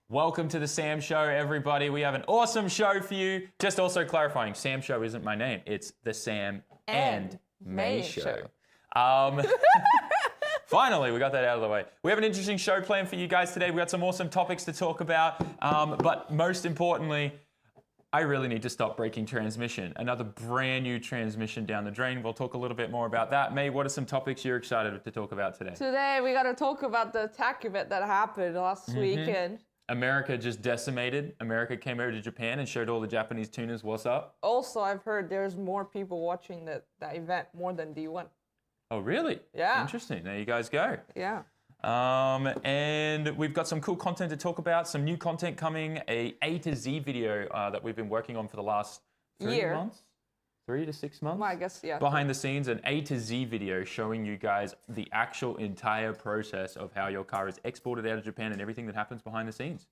Welcome to the SaM Show, everybody. We have an awesome show for you. Just also clarifying, SaM Show isn't my name. It's the SaM and May Show. Finally, we got that out of the way. We have an interesting show planned for you guys today. We got some awesome topics to talk about. But most importantly, I really need to stop breaking transmission. Another brand new transmission down the drain. We'll talk a little bit more about that. May, what are some topics you're excited to talk about today? Today, we got to talk about the attack event that happened last weekend. America just decimated. America came over to Japan and showed all the Japanese tuners what's up. Also, I've heard there's more people watching that event more than D1. Oh, really? Yeah. Interesting. There you guys go. Yeah. And we've got some cool content to talk about, some new content coming, A to Z video that we've been working on for the last 3 months? 3 to 6 months? Well, I guess, yeah. Behind the scenes, an A to Z video showing you guys the actual entire process of how your car is exported out of Japan and everything that happens behind the scenes.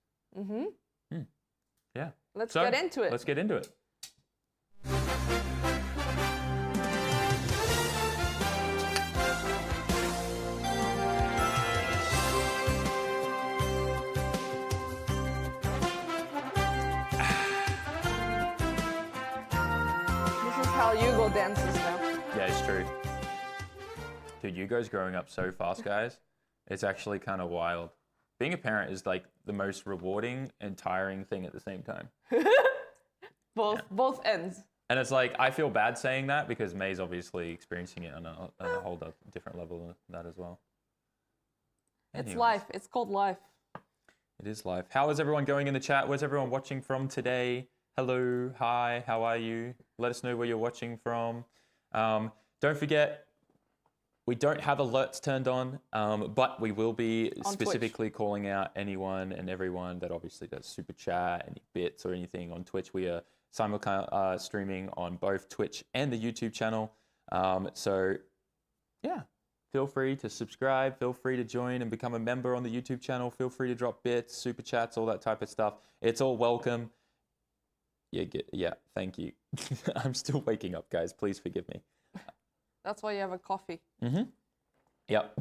Yeah. Let's get into it. Let's get into it. How Yugo dances now. Yeah, it's true. Dude, Yugo's growing up so fast, guys. It's actually kind of wild. Being a parent is like the most rewarding and tiring thing at the same time. Both ends. And it's like, I feel bad saying that because May's obviously experiencing it on a whole different level than that as well. Anyways. It's life. It's called life. It is life. How is everyone going in the chat? Where's everyone watching from today? Hello, hi, how are you? Let us know where you're watching from. Don't forget, we don't have alerts turned on, but we will be specifically calling out anyone and everyone that obviously does super chat, any bits or anything on Twitch. We are simulcast streaming on both Twitch and the YouTube channel. So yeah, feel free to subscribe, feel free to join and become a member on the YouTube channel. Feel free to drop bits, super chats, all that type of stuff. It's all welcome. Yeah, thank you. I'm still waking up, guys. Please forgive me. That's why you have a coffee. Yep.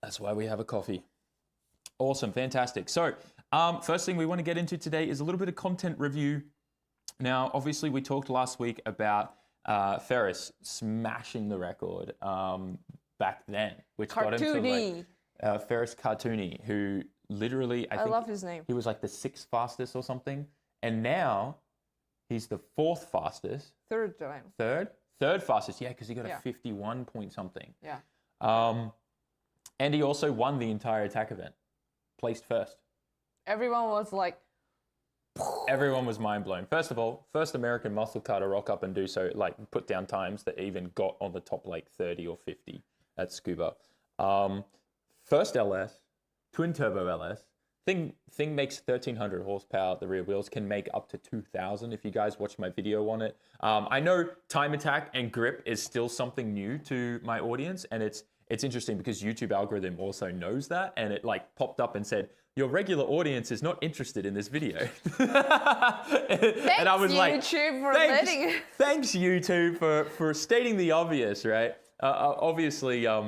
That's why we have a coffee. Awesome, fantastic. So, first thing we want to get into today is a little bit of content review. Now, obviously, we talked last week about Ferris smashing the record back then, which got him to like, Ferris Cartoony, who literally, I think love his name. He was like the 6th fastest or something, and now he's the 4th fastest. Third time. Third fastest, yeah, because he got a 51 point something. Yeah. And he also won the entire attack event, placed first. Everyone was like... Everyone was mind blown. First of all, first American muscle car to rock up and do so, like put down times that even got on the top like 30 or 50 at Scuba. First LS, twin turbo LS. Thing makes 1,300 horsepower. The rear wheels can make up to 2,000 if you guys watch my video on it. I know time attack and grip is still something new to my audience, and it's interesting because YouTube algorithm also knows that, and it like popped up and said, your regular audience is not interested in this video. And I was like, YouTube for letting it. Thanks YouTube for stating the obvious, right? Obviously, yes,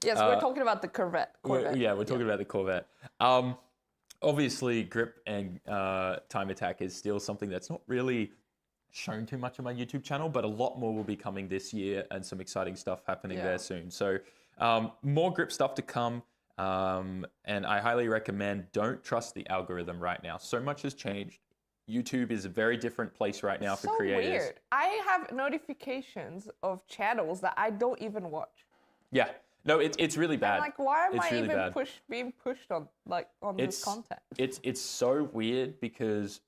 we're talking about the Corvette. We're talking about the Corvette. Obviously, grip and time attack is still something that's not really shown too much on my YouTube channel, but a lot more will be coming this year and some exciting stuff happening there soon. So more grip stuff to come. And I highly recommend don't trust the algorithm right now. So much has changed. YouTube is a very different place right now for creators. So weird. I have notifications of channels that I don't even watch. Yeah. No, it's really bad. I'm like, why am I really even being pushed on this content? It's so weird because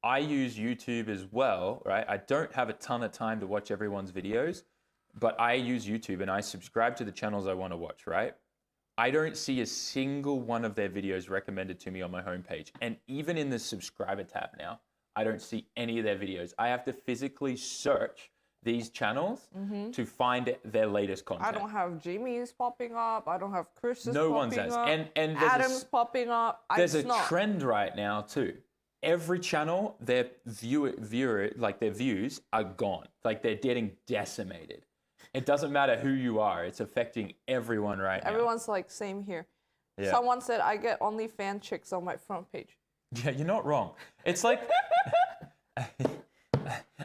I use YouTube as well, right? I don't have a ton of time to watch everyone's videos, but I use YouTube and I subscribe to the channels I want to watch, right? I don't see a single one of their videos recommended to me on my homepage. And even in the subscriber tab now, I don't see any of their videos. I have to physically search these channels to find their latest content. I don't have Jimmy's popping up. I don't have Chris's no popping one's has. up. And Adam's popping up. There's a trend right now too. Every channel, their views are gone. Like they're getting decimated. It doesn't matter who you are. It's affecting everyone right now. Everyone's like, same here. Yeah. Someone said I get only fan chicks on my front page. Yeah, you're not wrong. It's like,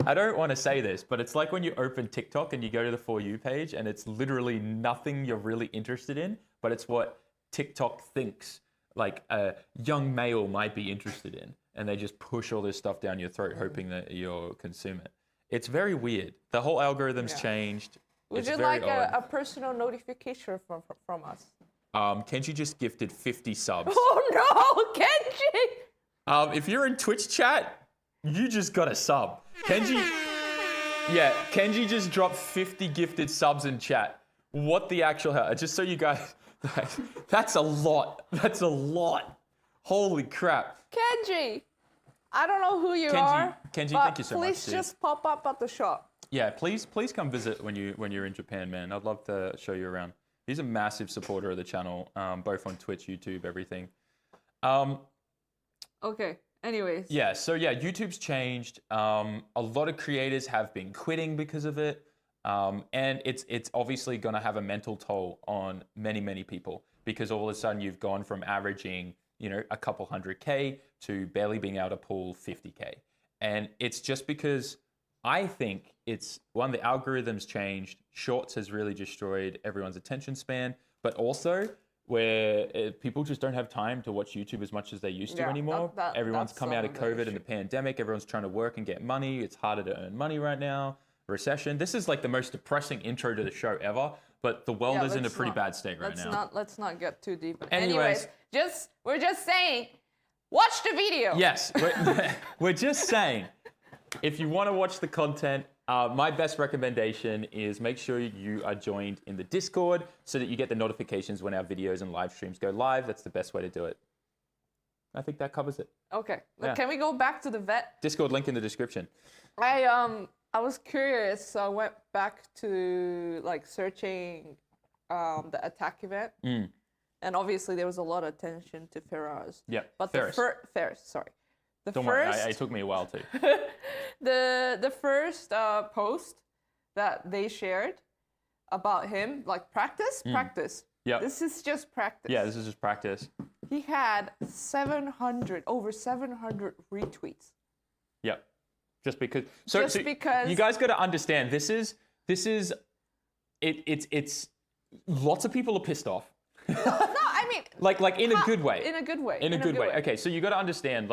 I don't want to say this, but it's like when you open TikTok and you go to the For You page and it's literally nothing you're really interested in, but it's what TikTok thinks like a young male might be interested in. And they just push all this stuff down your throat, hoping that you'll consume it. It's very weird. The whole algorithm's changed. Would It's you very like odd. a personal notification from us? Kenji just gifted 50 subs. Oh no, Kenji! If you're in Twitch chat, you just got a sub. Kenji just dropped 50 gifted subs in chat. What the actual hell? Just so you guys, that's a lot. That's a lot. Holy crap. Kenji, I don't know who you are. Kenji, but thank you so much. please just pop up at the shop. Yeah, please come visit when you're in Japan, man. I'd love to show you around. He's a massive supporter of the channel, both on Twitch, YouTube, everything. Okay. Anyways. Yeah, so YouTube's changed. A lot of creators have been quitting because of it. And it's obviously going to have a mental toll on many, many people because all of a sudden you've gone from averaging, a couple 100K to barely being able to pull 50K. And it's just because I think it's one, the algorithms changed. Shorts has really destroyed everyone's attention span, but also where people just don't have time to watch YouTube as much as they used to anymore. Everyone's come out of COVID and the pandemic. Everyone's trying to work and get money. It's harder to earn money right now. Recession. This is like the most depressing intro to the show ever, but the world is in a pretty bad state right now. Let's not get too deep. Anyways, we're just saying, watch the video. Yes, we're just saying, if you want to watch the content, my best recommendation is make sure you are joined in the Discord so that you get the notifications when our videos and live streams go live. That's the best way to do it. I think that covers it. Okay. Can we go back to the vet? Discord link in the description. I was curious, so I went back to searching the attack event, and obviously there was a lot of attention to Ferraz. Yeah, but Ferris. Ferris, sorry. Don't worry, it took me a while too. the first post that they shared about him, practice. Yeah. This is just practice. Yeah, this is just practice. He had over 700 retweets. Yep. Just because. Because you guys got to understand, it's lots of people are pissed off. No, I mean, like in a good way. In a good way. In a good way. Okay, so you got to understand,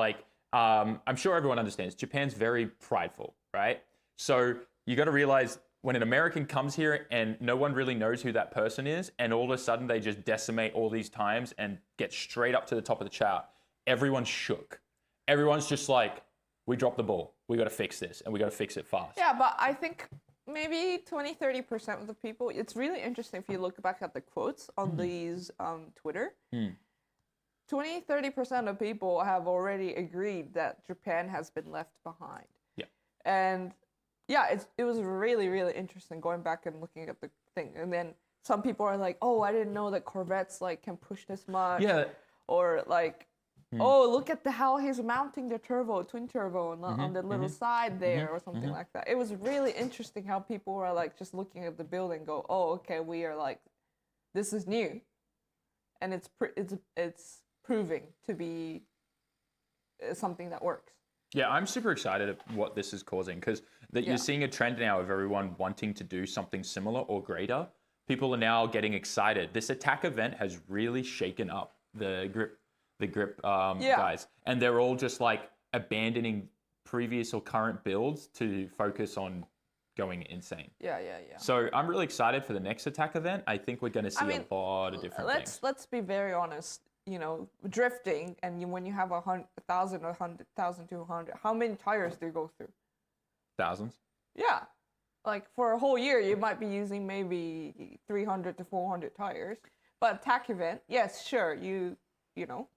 I'm sure everyone understands, Japan's very prideful, right? So you got to realize when an American comes here and no one really knows who that person is, and all of a sudden they just decimate all these times and get straight up to the top of the chart, everyone's shook. Everyone's just like, we dropped the ball. We got to fix this, and we got to fix it fast. Yeah, but I think maybe 20-30% of the people, it's really interesting if you look back at the quotes on these Twitter. 20-30% of people have already agreed that Japan has been left behind. Yeah. And yeah, it was really, really interesting going back and looking at the thing. And then some people are like, oh, I didn't know that Corvettes can push this much. Yeah. Or oh, look at how he's mounting the twin turbo on the little side there or something like that. It was really interesting how people were just looking at the build and go, oh, okay, we are this is new. And it's proving to be something that works. Yeah, I'm super excited at what this is causing because you're seeing a trend now of everyone wanting to do something similar or greater. People are now getting excited. This attack event has really shaken up the grip guys, and they're all just abandoning previous or current builds to focus on going insane. Yeah. So I'm really excited for the next attack event. I think we're going to see a lot of different things. Let's be very honest. Drifting, and when you have 1,000 or 1,200, how many tires do you go through? Thousands. Yeah, for a whole year, you might be using maybe 300 to 400 tires. But attack event, yes, sure, you know.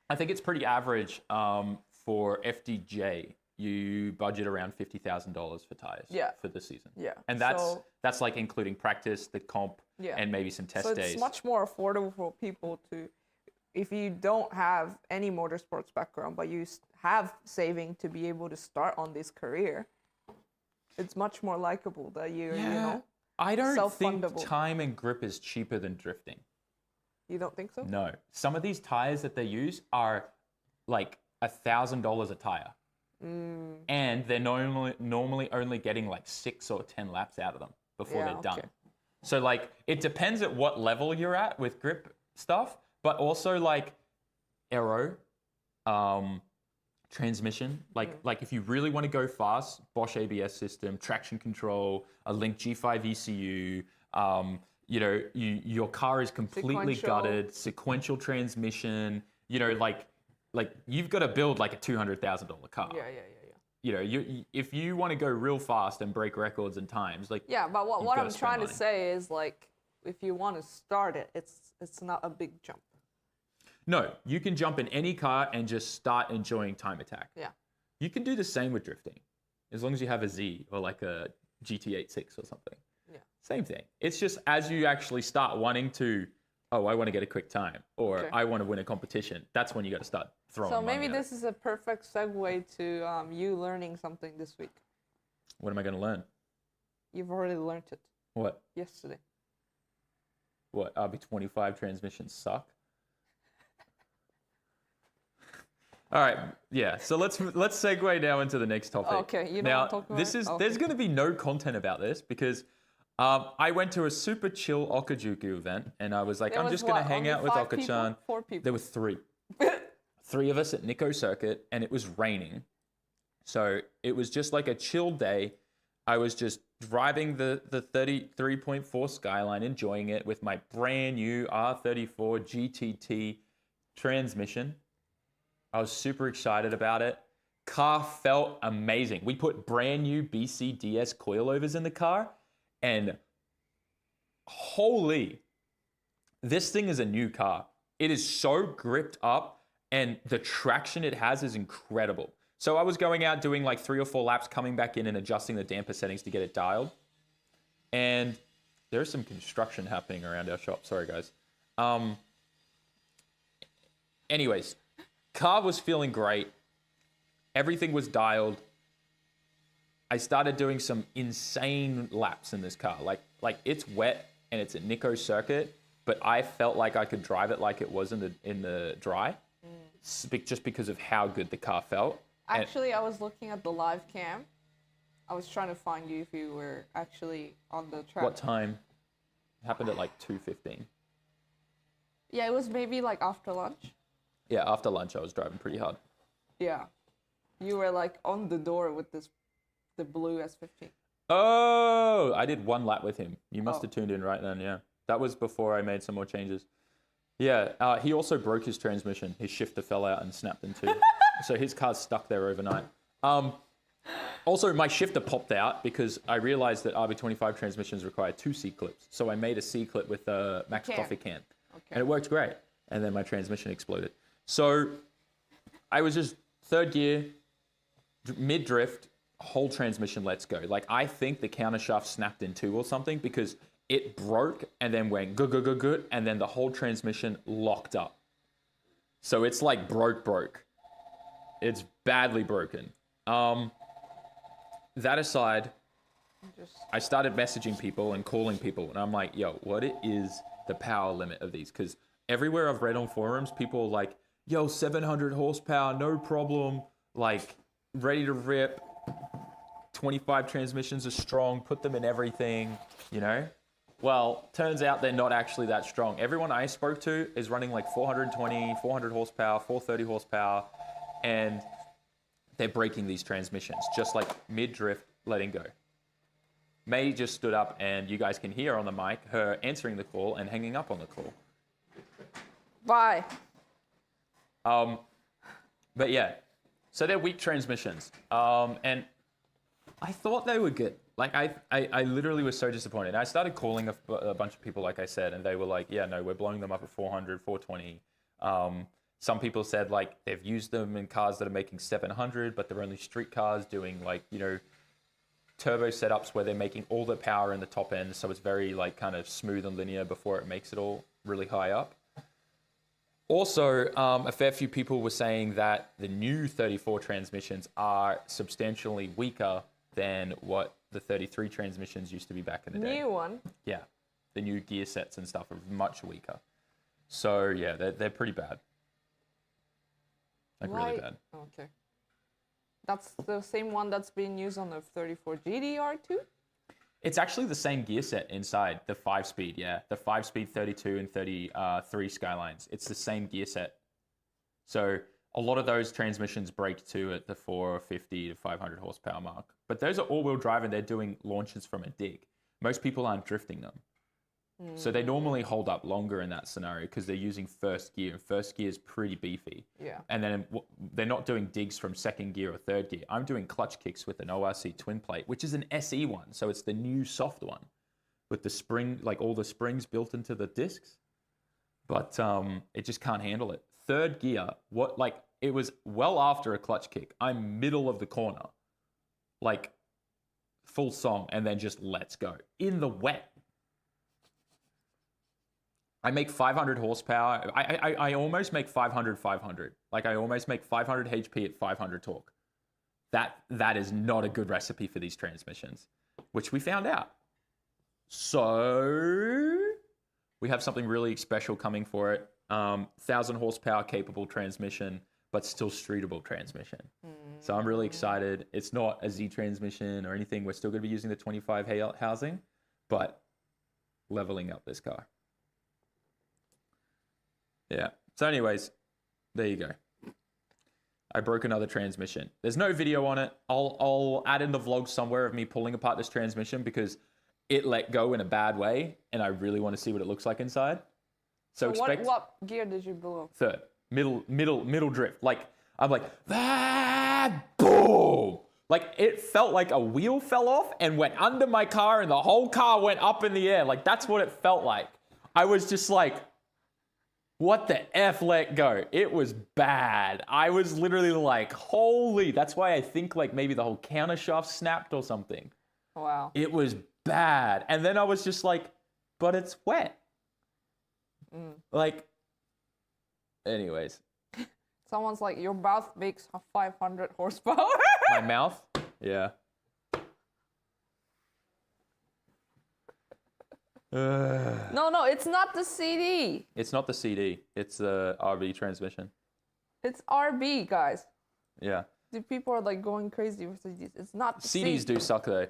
I think it's pretty average for FDJ. You budget around $50,000 for tires for the season. Yeah. And that's including practice, the comp, and maybe some test days. So it's much more affordable for people if you don't have any motorsports background, but you have saving to be able to start on this career, it's much more likable that you know, I don't think time and grip is cheaper than drifting. You don't think so? No. Some of these tires that they use are like $1,000 a tire. And they're normally only getting like 6 or 10 laps out of them before they're done. So like it depends at what level you're at with grip stuff, but also like aero, transmission. Like if you really want to go fast, Bosch ABS system, traction control, a Link G5 ECU. You know, your car is completely gutted, sequential transmission. You know, like you've got to build like a $200,000 car. Yeah. You know, if you want to go real fast and break records and times, like yeah. But what I'm trying to say is like, if you want to start it, it's not a big jump. No, you can jump in any car and just start enjoying time attack. Yeah. You can do the same with drifting, as long as you have a Z or like a GT86 or something. Yeah. Same thing. It's just as you actually start wanting to, oh, I want to get a quick time, or I want to win a competition. That's when you got to start throwing. So money maybe at this is a perfect segue to you learning something this week. What am I going to learn? You've already learned it. What? Yesterday. What? RB25 transmissions suck. All right, yeah. So let's segue now into the next topic. Okay, you know what I'm talking about? There's going to be no content about this because I went to a super chill Okajuku event and I was like, I'm just going to hang out with Oka-chan. 4 people. There were 3. 3 of us at Nikko Circuit, and it was raining. So it was just like a chill day. I was just driving the 33.4 Skyline, enjoying it with my brand new R34 GTT transmission. I was super excited about it. Car felt amazing. We put brand new BCDS coilovers in the car, and holy, this thing is a new car. It is so gripped up, and the traction it has is incredible. So I was going out doing like 3 or 4 laps, coming back in and adjusting the damper settings to get it dialed. And there's some construction happening around our shop. Sorry, guys. Anyways, car was feeling great. Everything was dialed. I started doing some insane laps in this car. Like it's wet and it's a Nikko circuit, but I felt like I could drive it like it was in the dry, just because of how good the car felt. Actually, I was looking at the live cam. I was trying to find you if you were actually on the track. What time? It happened at like 2:15. Yeah, it was maybe like after lunch. Yeah, after lunch I was driving pretty hard. Yeah. You were like on the door with the blue S15. Oh, I did 1 lap with him. You must have tuned in right then, yeah. That was before I made some more changes. Yeah, he also broke his transmission. His shifter fell out and snapped in 2. So his car's stuck there overnight. Also, my shifter popped out because I realized that RB25 transmissions require 2 C-clips. So I made a C-clip with a Max Coffee can. Okay. And it worked great. And then my transmission exploded. So I was just 3rd gear, mid-drift, whole transmission lets go. Like, I think the counter shaft snapped in 2 or something because it broke and then went good, and then the whole transmission locked up. So it's like broke. It's badly broken. That aside, I started messaging people and calling people, and I'm like, yo, what is the power limit of these? Because everywhere I've read on forums, people are like, yo, 700 horsepower, no problem, like, ready to rip, 25 transmissions are strong, put them in everything, you know? Well, turns out they're not actually that strong. Everyone I spoke to is running like 420, 400 horsepower, 430 horsepower, and they're breaking these transmissions, just like mid-drift, letting go. May just stood up, and you guys can hear on the mic her answering the call and hanging up on the call. Bye. But yeah, so they're weak transmissions. And I thought they were good. Like, I literally was so disappointed. I started calling a bunch of people, like I said, and they were like, yeah, no, we're blowing them up at 400, 420. Some people said, like, they've used them in cars that are making 700, but they're only street cars doing, like, you know, turbo setups where they're making all the power in the top end, so it's very, like, kind of smooth and linear before it makes it all really high up. Also, a fair few people were saying that the new 34 transmissions are substantially weaker than what the 33 transmissions used to be back in the day. New one? Yeah. The new gear sets and stuff are much weaker. So yeah, they're pretty bad. Like really bad. Okay. That's the same one that's being used on the 34 GDR2? It's actually the same gear set inside the 5-speed, yeah. The 5-speed 32 and 33 Skylines. It's the same gear set. So a lot of those transmissions break too at the 450 to 500 horsepower mark. But those are all-wheel drive and they're doing launches from a dig. Most people aren't drifting them. So they normally hold up longer in that scenario because they're using first gear, and first gear is pretty beefy. Yeah. And then they're not doing digs from second gear or third gear. I'm doing clutch kicks with an ORC twin plate, which is an SE one. So it's the new soft one with the spring, like all the springs built into the discs. But it just can't handle it. Third gear, it was well after a clutch kick. I'm middle of the corner, like full song, and then just let's go in the wet. I make 500 horsepower. I almost make 500. Like I almost make 500 HP at 500 torque. That is not a good recipe for these transmissions, which we found out. So we have something really special coming for it. 1,000 horsepower capable transmission, but still streetable transmission. So I'm really excited. It's not a Z transmission or anything. We're still going to be using the 25 housing, but leveling up this car. Yeah. So anyways, there you go. I broke another transmission. There's no video on it. I'll add in the vlog somewhere of me pulling apart this transmission because it let go in a bad way, and I really want to see what it looks like inside. So expect what gear did you blow? Third. Middle drift. Like I'm like boom. Like it felt like a wheel fell off and went under my car and the whole car went up in the air. Like that's what it felt like. I was just like, what the F let go? It was bad. I was literally like, holy, that's why I think like maybe the whole counter shaft snapped or something. Wow. It was bad. And then I was just like, but it's wet. Like, anyways. Someone's like, your mouth makes 500 horsepower. My mouth? Yeah. No, it's not the CD. It's not the CD. It's the RB transmission. It's RB, guys. Yeah. The people are like going crazy with CDs. It's not the CDs do suck though.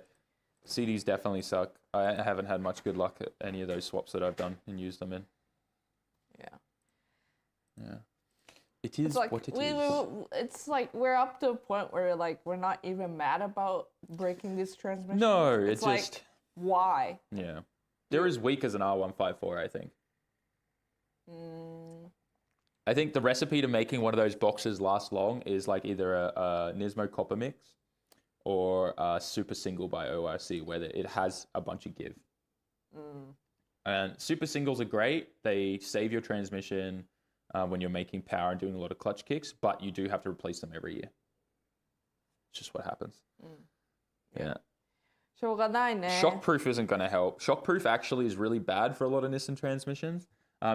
CDs definitely suck. I haven't had much good luck at any of those swaps that I've done and used them in. Yeah. It is like, what it is. It's like we're up to a point where like we're not even mad about breaking this transmission. No, it's like, just why? Yeah. They're as weak as an R154, I think. I think the recipe to making one of those boxes last long is like either a Nismo copper mix or a super single by ORC where it has a bunch of give. And super singles are great. They save your transmission when you're making power and doing a lot of clutch kicks, but you do have to replace them every year. It's just what happens. Yeah. Shockproof isn't going to help. Shockproof actually is really bad for a lot of Nissan transmissions.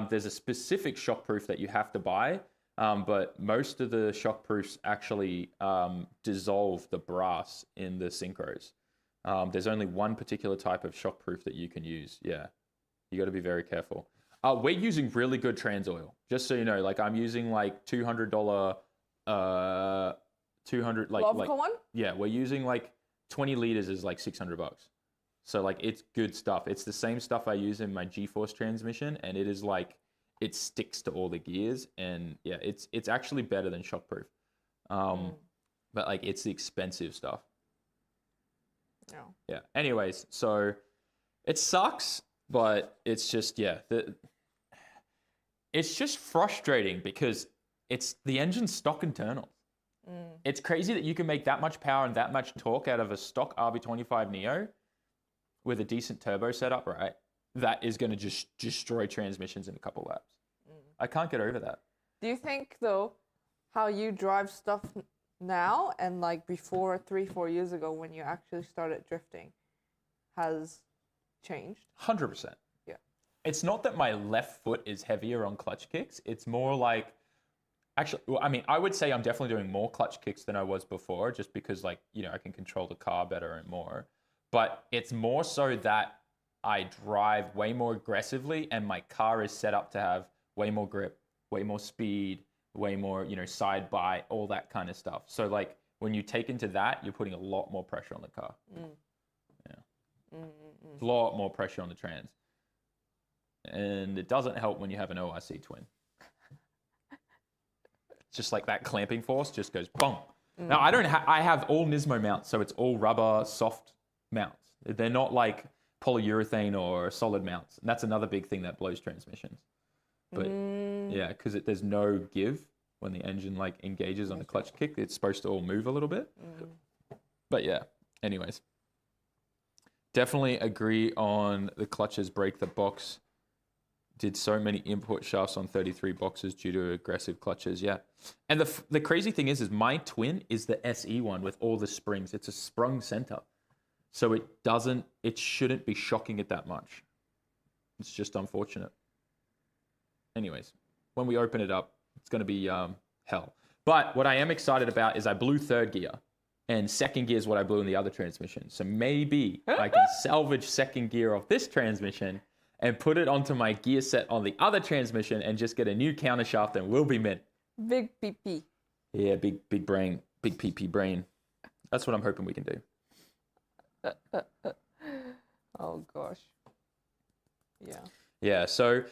There's a specific shockproof that you have to buy, but most of the shockproofs actually dissolve the brass in the synchros. There's only one particular type of shockproof that you can use. Yeah, you got to be very careful. We're using really good trans oil, just so you know. Like I'm using like $200, 200 like one? Yeah, we're using like 20 liters is like $600. So like it's good stuff. It's the same stuff I use in my G-Force transmission, and it is like it sticks to all the gears, and yeah, it's actually better than shockproof. But like it's the expensive stuff. No. Yeah. Anyways, so it sucks, but it's just it's just frustrating because it's the engine's stock internals. It's crazy that you can make that much power and that much torque out of a stock RB25 Neo with a decent turbo setup, right? That is going to just destroy transmissions in a couple laps. I can't get over that. Do you think, though, how you drive stuff now and like before 3-4 years ago when you actually started drifting has changed? 100%. Yeah. It's not that my left foot is heavier on clutch kicks. It's more like, actually, well, I mean, I would say I'm definitely doing more clutch kicks than I was before, just because, like, you know, I can control the car better and more. But it's more so that I drive way more aggressively and my car is set up to have way more grip, way more speed, way more, side by, all that kind of stuff. So like when you take into that, you're putting a lot more pressure on the car. Yeah. A lot more pressure on the trans. And it doesn't help when you have an ORC twin. Just like that clamping force just goes boom. Now I have all Nismo mounts, so it's all rubber soft mounts. They're not like polyurethane or solid mounts. And that's another big thing that blows transmissions. But yeah, because there's no give when the engine like engages on the clutch kick. It's supposed to all move a little bit. But yeah, anyways. Definitely agree on the clutches break the box. Did so many import shafts on 33 boxes due to aggressive clutches. Yeah. And the crazy thing is my twin is the SE one with all the springs. It's a sprung center. So it shouldn't be shocking it that much. It's just unfortunate. Anyways, when we open it up, it's going to be hell. But what I am excited about is I blew third gear. And second gear is what I blew in the other transmission. So maybe I can salvage second gear off this transmission and put it onto my gear set on the other transmission and just get a new counter shaft and we'll be mint. Big PP. Yeah, big brain, big PP brain. That's what I'm hoping we can do. Oh gosh. Yeah. Yeah, so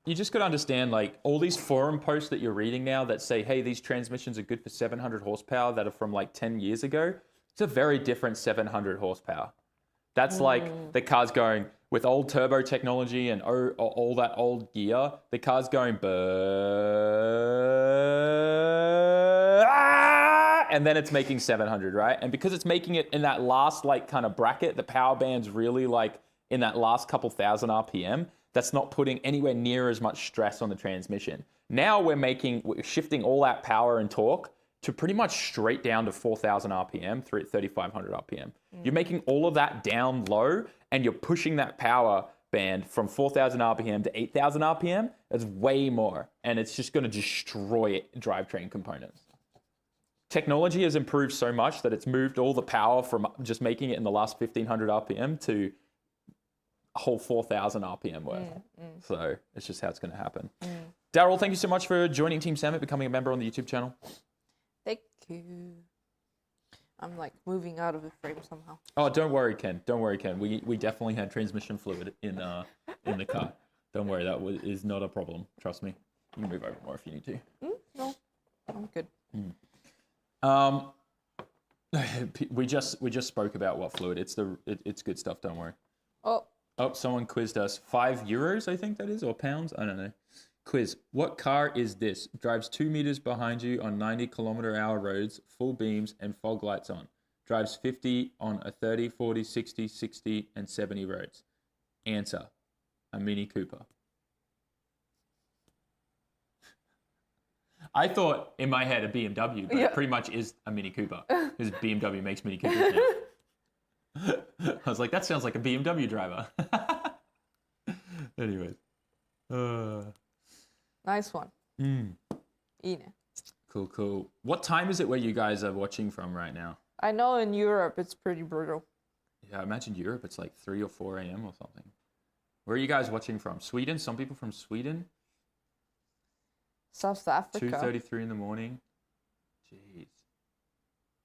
you just got to understand, like, all these forum posts that you're reading now that say, hey, these transmissions are good for 700 horsepower that are from like 10 years ago. It's a very different 700 horsepower. That's like the car's going with old turbo technology and all that old gear. The car's going, and then it's making 700, right? And because it's making it in that last like kind of bracket, the power band's really like in that last couple thousand RPM. That's not putting anywhere near as much stress on the transmission. Now we're shifting all that power and torque to pretty much straight down to 4,000 RPM, 3,500 RPM. You're making all of that down low and you're pushing that power band from 4,000 RPM to 8,000 RPM. That's way more. And it's just going to destroy drivetrain components. Technology has improved so much that it's moved all the power from just making it in the last 1,500 RPM to a whole 4,000 RPM worth. So it's just how it's going to happen. Daryl, thank you so much for joining Team SAMMIT, becoming a member on the YouTube channel. Thank you. I'm like moving out of the frame somehow. Oh, don't worry, Ken. Don't worry, Ken. We definitely had transmission fluid in the car. Don't worry, that is not a problem. Trust me. You can move over more if you need to. No, I'm good. We just spoke about what fluid. It's good stuff. Don't worry. Oh, someone quizzed us. €5, I think that is, or pounds. I don't know. Quiz. What car is this? Drives 2 meters behind you on 90km/h roads, full beams and fog lights on. Drives 50 on a 30, 40, 60, 60 and 70 roads. Answer. A Mini Cooper. I thought in my head a BMW, but it pretty much is a Mini Cooper because BMW makes Mini Coopers now. I was like, that sounds like a BMW driver. Anyways. Nice one. Ine. Cool. What time is it where you guys are watching from right now? I know in Europe it's pretty brutal. Yeah, I imagine Europe it's like 3 or 4 a.m. or something. Where are you guys watching from? Sweden? Some people from Sweden? South Africa. 2:33 in the morning. Jeez.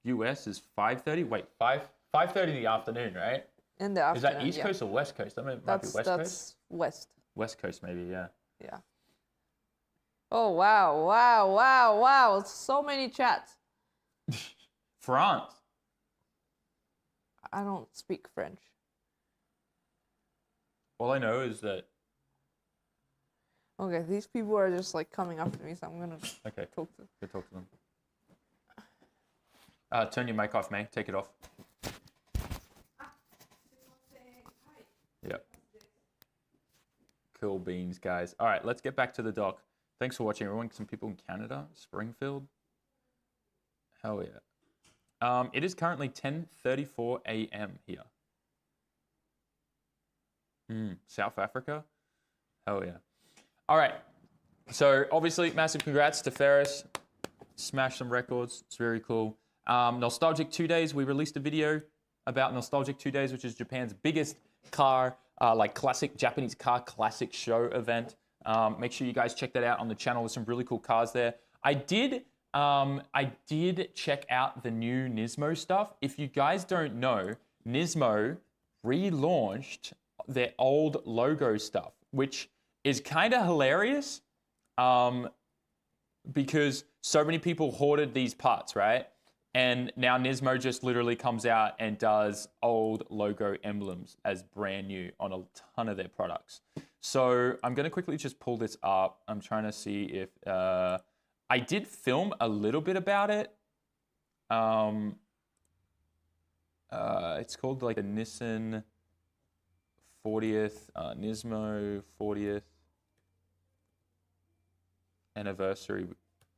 US is 5:30? Wait, 5:30 in the afternoon, right? In the afternoon. Is that East Coast or West Coast? That might be West Coast. That's West. West Coast, maybe, yeah. Yeah. Oh, wow. So many chats. France. I don't speak French. All I know is that... Okay, these people are just like coming up to me, so I'm going to talk to them. Go talk to them. Turn your mic off, May. Take it off. Yep. Cool beans, guys. All right, let's get back to the dock. Thanks for watching, everyone. Some people in Canada, Springfield. Hell yeah. It is currently 10:34 a.m. here. South Africa. Hell yeah. All right. So obviously, massive congrats to Ferris. Smashed some records. It's very cool. Nostalgic 2 Days. We released a video about Nostalgic 2 Days, which is Japan's biggest car, like classic Japanese car classic show event. Make sure you guys check that out on the channel. There's some really cool cars there. I did check out the new Nismo stuff. If you guys don't know, Nismo relaunched their old logo stuff, which is kind of hilarious because so many people hoarded these parts, right? And now Nismo just literally comes out and does old logo emblems as brand new on a ton of their products. So I'm going to quickly just pull this up. I'm trying to see if... I did film a little bit about it. It's called like the Nissan 40th, Nismo 40th anniversary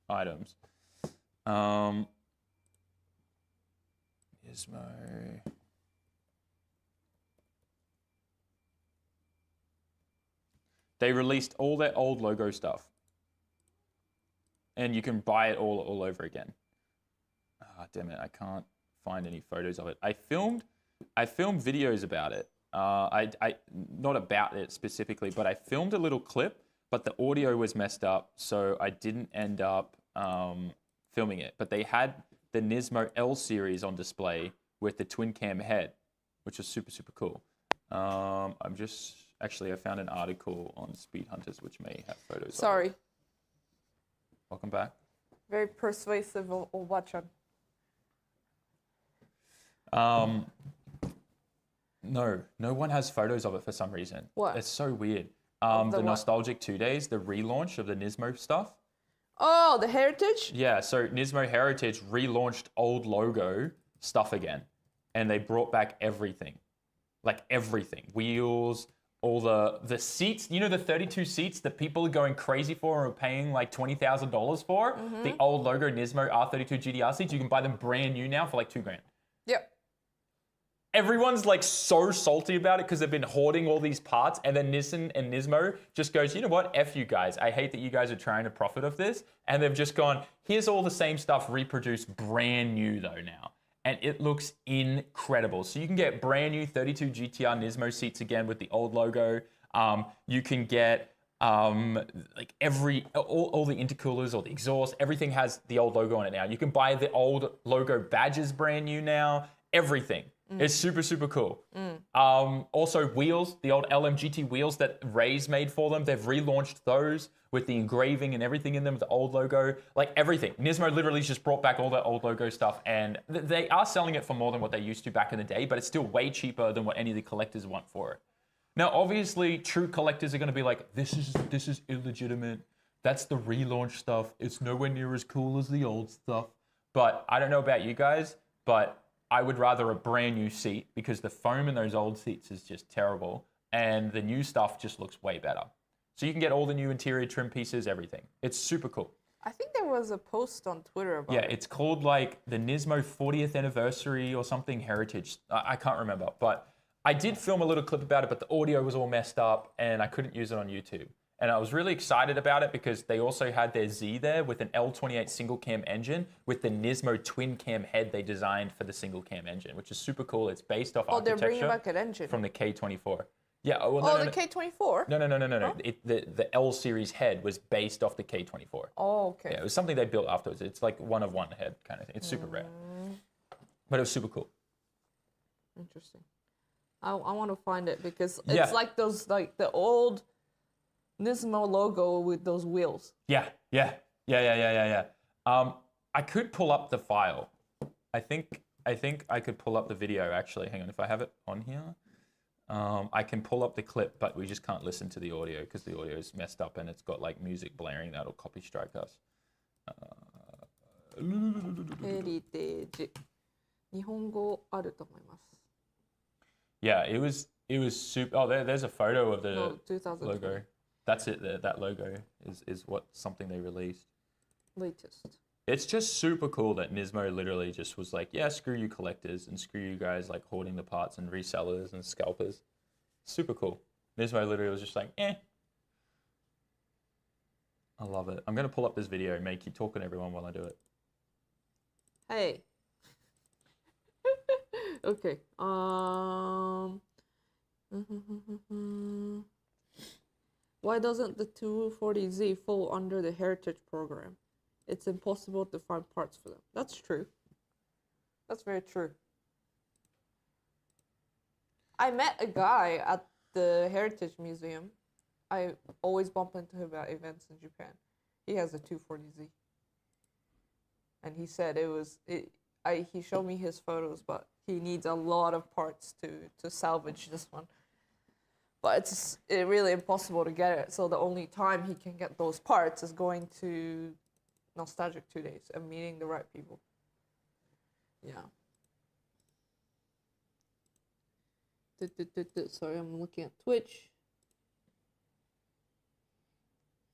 items. Nismo. They released all their old logo stuff. And you can buy it all over again. Ah, damn it, I can't find any photos of it. I filmed videos about it. Not about it specifically, but I filmed a little clip, but the audio was messed up, so I didn't end up filming it. But they had the Nismo L series on display with the twin cam head, which was super, super cool. I found an article on Speed Hunters, which may have photos of it. Sorry. Welcome back. Very persuasive watch No one has photos of it for some reason. What? It's so weird. The The what? Nostalgic 2 Days, the relaunch of the Nismo stuff. Oh, the Heritage? Yeah, so Nismo Heritage relaunched old logo stuff again. And they brought back everything. Like everything. Wheels, all the seats, you know, the 32 seats that people are going crazy for and are paying like $20,000 for? Mm-hmm. The old logo Nismo R32 GDR seats, you can buy them brand new now for like $2,000. Yep. Everyone's like so salty about it because they've been hoarding all these parts, and then Nissan and Nismo just goes, you know what, F you guys. I hate that you guys are trying to profit off this. And they've just gone, here's all the same stuff reproduced brand new though now. And it looks incredible. So you can get brand new 32 GTR Nismo seats again with the old logo. You can get like all the intercoolers or the exhaust, everything has the old logo on it now. You can buy the old logo badges brand new now, everything. It's super, super cool. Also wheels, the old LMGT wheels that Ray's made for them, they've relaunched those with the engraving and everything in them with the old logo, like everything. Nismo literally just brought back all that old logo stuff, and they are selling it for more than what they used to back in the day, but it's still way cheaper than what any of the collectors want for it. Now, obviously, true collectors are going to be like, this is illegitimate. That's the relaunch stuff. It's nowhere near as cool as the old stuff. But I don't know about you guys, but I would rather a brand new seat because the foam in those old seats is just terrible, and the new stuff just looks way better. So you can get all the new interior trim pieces, everything. It's super cool. I think there was a post on Twitter about it. It's called like the Nismo 40th anniversary or something, Heritage. I can't remember, but I did film a little clip about it, but the audio was all messed up and I couldn't use it on YouTube. And I was really excited about it because they also had their Z there with an L28 single cam engine with the Nismo twin cam head they designed for the single cam engine, which is super cool. It's based off architecture. They're bringing back an engine. From the K24. Yeah. Well, the K24? No. Huh? The L series head was based off the K24. Oh, okay. Yeah, it was something they built afterwards. It's like one of one head kind of thing. It's super rare. But it was super cool. Interesting. I want to find it because it's like those, like the old Nismo logo with those wheels. Yeah. I could pull up the file. I think I could pull up the video actually. Hang on, if I have it on here. I can pull up the clip, but we just can't listen to the audio because the audio is messed up and it's got like music blaring that'll copy strike us. Heritage. 日本語あると思います。Yeah, it was super. Oh, there's a photo of the No, 2020. logo. That's it. That logo is what something they released. Latest. It's just super cool that Nismo literally just was like, yeah, screw you collectors and screw you guys like hoarding the parts and resellers and scalpers. Super cool. Nismo literally was just like, eh. I love it. I'm going to pull up this video and make you talking to everyone while I do it. Hey. Okay. Why doesn't the 240Z fall under the heritage program? It's impossible to find parts for them. That's true. That's very true. I met a guy at the Heritage Museum. I always bump into him at events in Japan. He has a 240Z. And he said he showed me his photos, but he needs a lot of parts to salvage this one. But it's really impossible to get it. So the only time he can get those parts is going to Nostalgic 2 Days and meeting the right people. Yeah. Sorry, I'm looking at Twitch.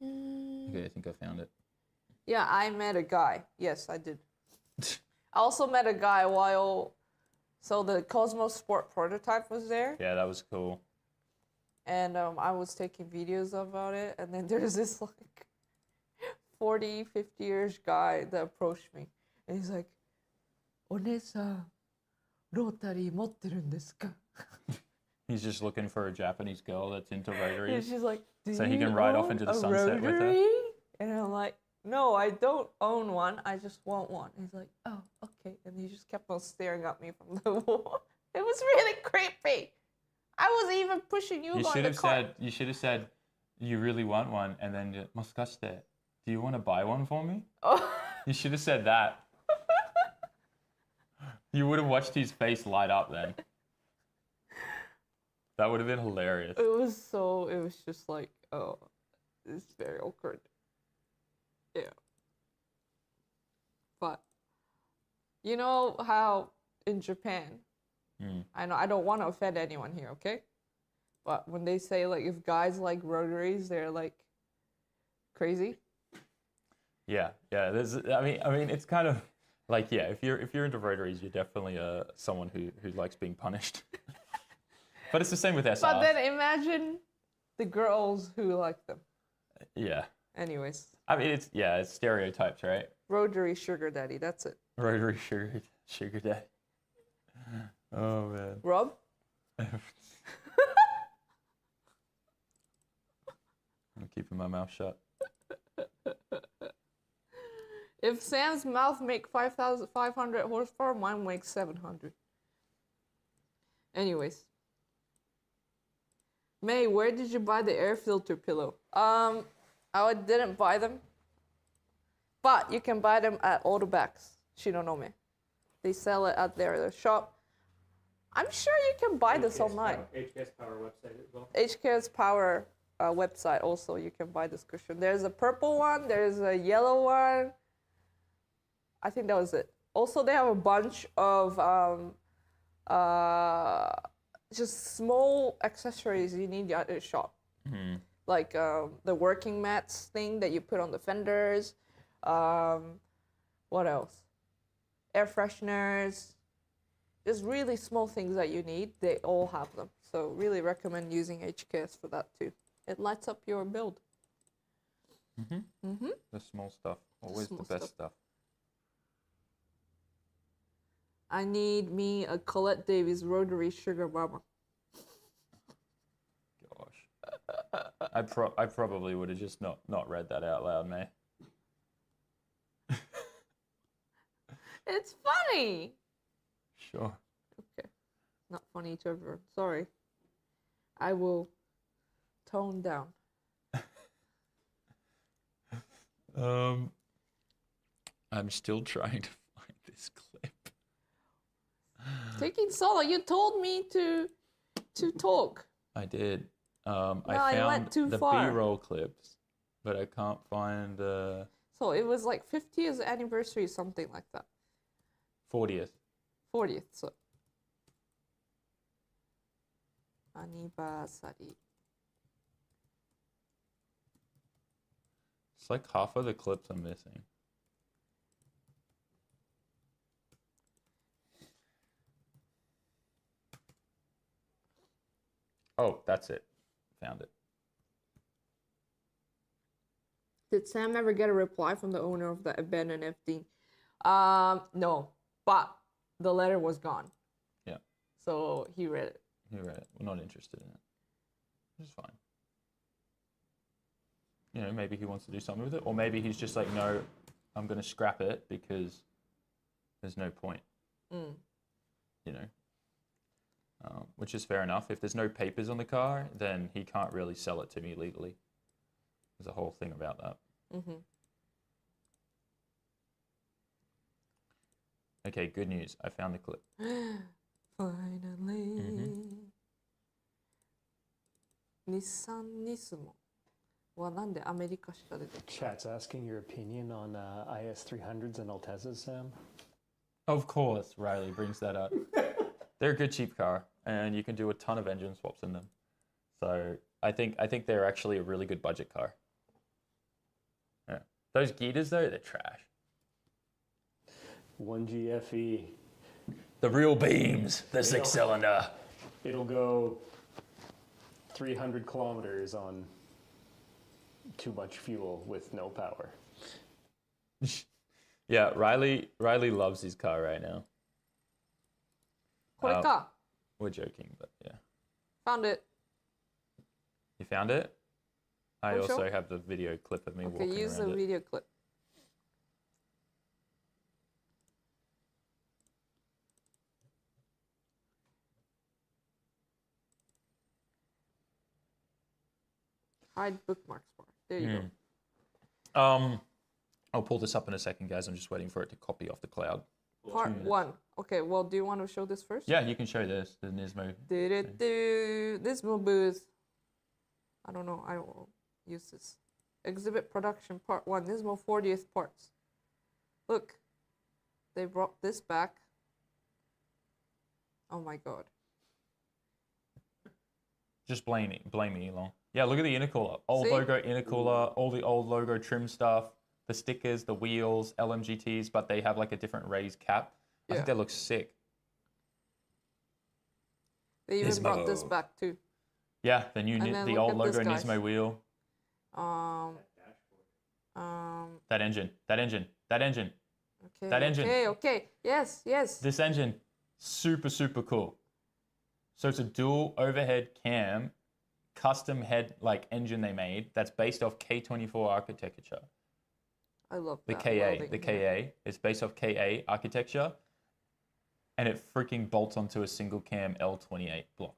Okay, I think I found it. Yeah, I met a guy. Yes, I did. I also met a guy while... So the Cosmos Sport prototype was there. Yeah, that was cool. And I was taking videos about it. And then there's this like 40, 50-year guy that approached me. And he's like, "One-san, rotary motteru desu ka?" He's just looking for a Japanese girl that's into rotaries. And she's like, so he can ride off into the sunset with her. And I'm like, "No, I don't own one. I just want one." And he's like, "Oh, okay." And he just kept on staring at me from the wall. It was really creepy. I wasn't even pushing you on the cart. You should have said, "You really want one," and then "Moskashite, do you want to buy one for me?" Oh. You should have said that. You would have watched his face light up then. That would have been hilarious. It was just like, oh, it's very awkward. Yeah. But, you know how in Japan, I know I don't want to offend anyone here, okay? But when they say, like, if guys like rotaries, they're, like, crazy. Yeah. I mean, it's kind of like, yeah, if you're into rotaries, you're definitely someone who likes being punished. But it's the same with SRs. But then imagine the girls who like them. Yeah. Anyways. I mean, it's stereotypes, right? Rotary sugar daddy, that's it. Rotary sugar daddy. Oh, man. Rob? I'm keeping my mouth shut. If Sam's mouth make 5,500 horsepower, mine makes 700. Anyways. May, where did you buy the air filter pillow? I didn't buy them. But you can buy them at Autobacks, Shinonome. They sell it at their shop. I'm sure you can buy this online. HKS Power website as well. HKS Power website also, you can buy this cushion. There's a purple one, there's a yellow one. I think that was it. Also, they have a bunch of just small accessories you need at the shop. Mm-hmm. Like the working mats thing that you put on the fenders. What else? Air fresheners. Just really small things that you need. They all have them. So really recommend using HKS for that too. It lights up your build. The small stuff. Always the best stuff. I need me a Colette Davies rotary sugar mama. Gosh. I probably would have just not read that out loud, May. It's funny. Sure. Okay. Not funny to everyone. Sorry. I will tone down. I'm still trying to find this clip. Taking solo. You told me to talk. I did. I I found went too the far. B-roll clips, but I can't find the So it was like 50th anniversary, something like that. 40th. 40th, so. Anniversary. It's like half of the clips are missing. Oh, that's it. Found it. Did Sam ever get a reply from the owner of the abandoned FD? No, but the letter was gone. Yeah. So he read it. He read it. We're not interested in it. Which is fine. maybe he wants to do something with it, or maybe he's just like, no, I'm going to scrap it because there's no point. Which is fair enough. If there's no papers on the car, then he can't really sell it to me legally. There's a whole thing about that. Okay, good news. I found the clip. Finally. 日産ニスモはなんでアメリカしか出てこない Chat's asking your opinion on IS300s and Altezas, Sam. Of course, Riley brings that up. They're a good cheap car, and you can do a ton of engine swaps in them. So I think they're actually a really good budget car. Yeah. Those Gitas though, they're trash. 1GFE. The real beams, the 6-cylinder. It'll go 300 kilometers on too much fuel with no power. Yeah, Riley loves his car right now. これか We're joking, but yeah. Found it. You found it? I Oh, also sure. have the video clip of me Okay, walking use the around it. video clip. Hide bookmarks bar. There you go. I'll pull this up in a second, guys. I'm just waiting for it to copy off the cloud. Part 1. Okay, well, do you want to show this first? Yeah, you can show this, the Nismo. Nismo booth. I don't know. I will use this. Exhibit production part 1. Nismo 40th parts. Look, they brought this back. Oh my god. Just blame me, Elon. Yeah, look at the intercooler. Old See? logo intercooler, all the old logo trim stuff, the stickers, the wheels, LMGTs, but they have like a different raised cap. I think Yeah. that looks sick. They even brought this Nismo. back too. Yeah, the And then the look old at this, logo guys. Nismo wheel. Um. That engine. Okay. That engine. Okay. Yes. This engine, super, super cool. So it's a dual overhead cam, custom head like engine they made that's based off K24 architecture. I love The that. KA, welding the here. KA is based off KA architecture, and it freaking bolts onto a single cam L28 block.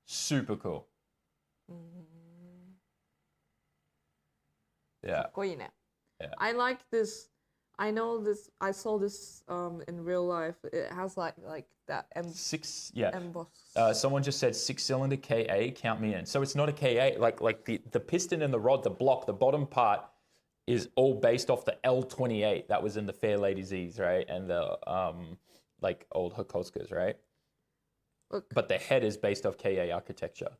Super cool. Yeah. かっこいいね. Yeah. I like this. I know this. I saw this in real life. It has like that emboss. Someone just said 6-cylinder KA, count me in. So it's not a KA, like the piston and the rod, the block, the bottom part is all based off the L28 that was in the Fair Lady Z's, right? And the like old Hokoskas, right? Look. But the head is based off KA architecture.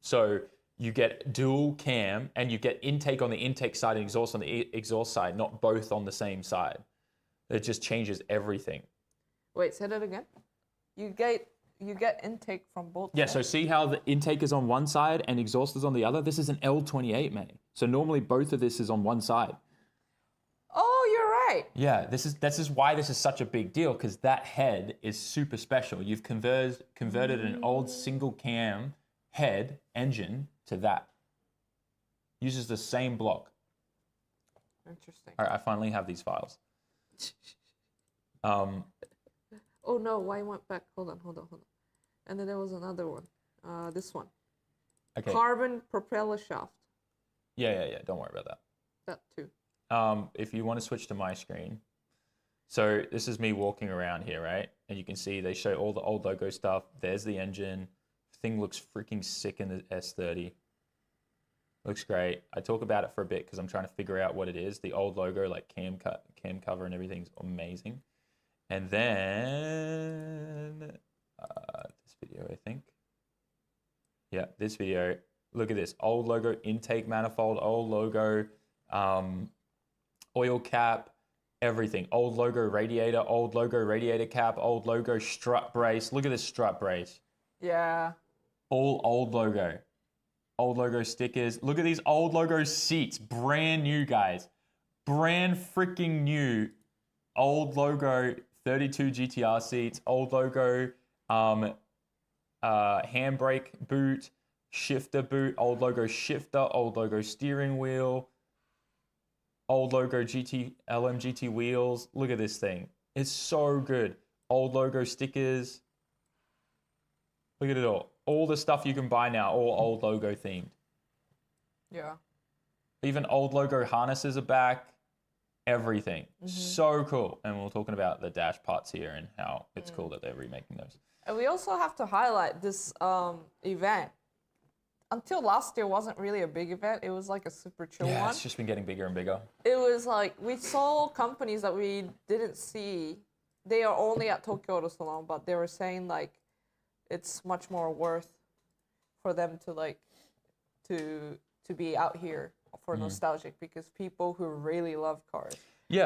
So you get dual cam and you get intake on the intake side and exhaust on the exhaust side, not both on the same side. It just changes everything. Wait, say that again. You get intake from both. Yeah, sides? so see how the intake is on one side and exhaust is on the other? This is an L28, mate. So normally both of this is on one side. Oh, you're right. Yeah, this is why this is such a big deal, because that head is super special. You've converted an old single cam head engine to that. Uses the same block. Interesting. All right, I finally have these files. Oh no, why went back? Hold on. And then there was another one. This one. Okay. Carbon propeller shaft. Yeah. Don't worry about that. That too. If you want to switch to my screen. So this is me walking around here, right? And you can see they show all the old logo stuff. There's the engine. Thing looks freaking sick in the S30. Looks great. I talk about it for a bit because I'm trying to figure out what it is. The old logo, like cam cover and everything's amazing. And then this video, I think. Yeah, this video. Look at this. Old logo intake manifold, old logo oil cap, everything. Old logo radiator cap, old logo strut brace. Look at this strut brace. Yeah. All old logo. Old logo stickers. Look at these old logo seats. Brand new, guys. Brand freaking new. Old logo 32 GTR seats. Old logo handbrake boot. shifter boot, old logo shifter, old logo steering wheel, old logo LMGT wheels. Look at this thing. It's so good. Old logo stickers. Look at it all. All the stuff you can buy now, all old logo themed. Yeah. Even old logo harnesses are back. Everything. So cool. And we're talking about the dash parts here and how it's cool that they're remaking those. And we also have to highlight this event. Until last year wasn't really a big event. It was like a super chill Yeah, one. it's just been getting bigger and bigger. It was like, we saw companies that we didn't see. They are only at Tokyo Auto Salon, but they were saying like, it's much more worth for them to like, to be out here for nostalgic, because people who really love cars,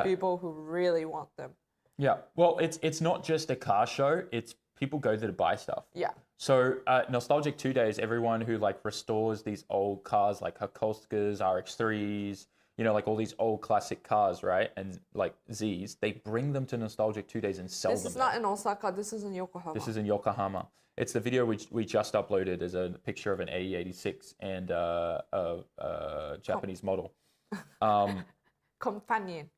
people who really want them. Yeah, well, it's not just a car show. It's people go there to buy stuff. Yeah. So Nostalgic 2 Days, everyone who like restores these old cars like Hakolskas, RX-3s, you know, like all these old classic cars, right? And like Zs, they bring them to Nostalgic 2 Days and sell them. This is not in Osaka, this is in Yokohama. This is in Yokohama. It's the video we just uploaded as a picture of an AE86 and a Japanese model. Companion.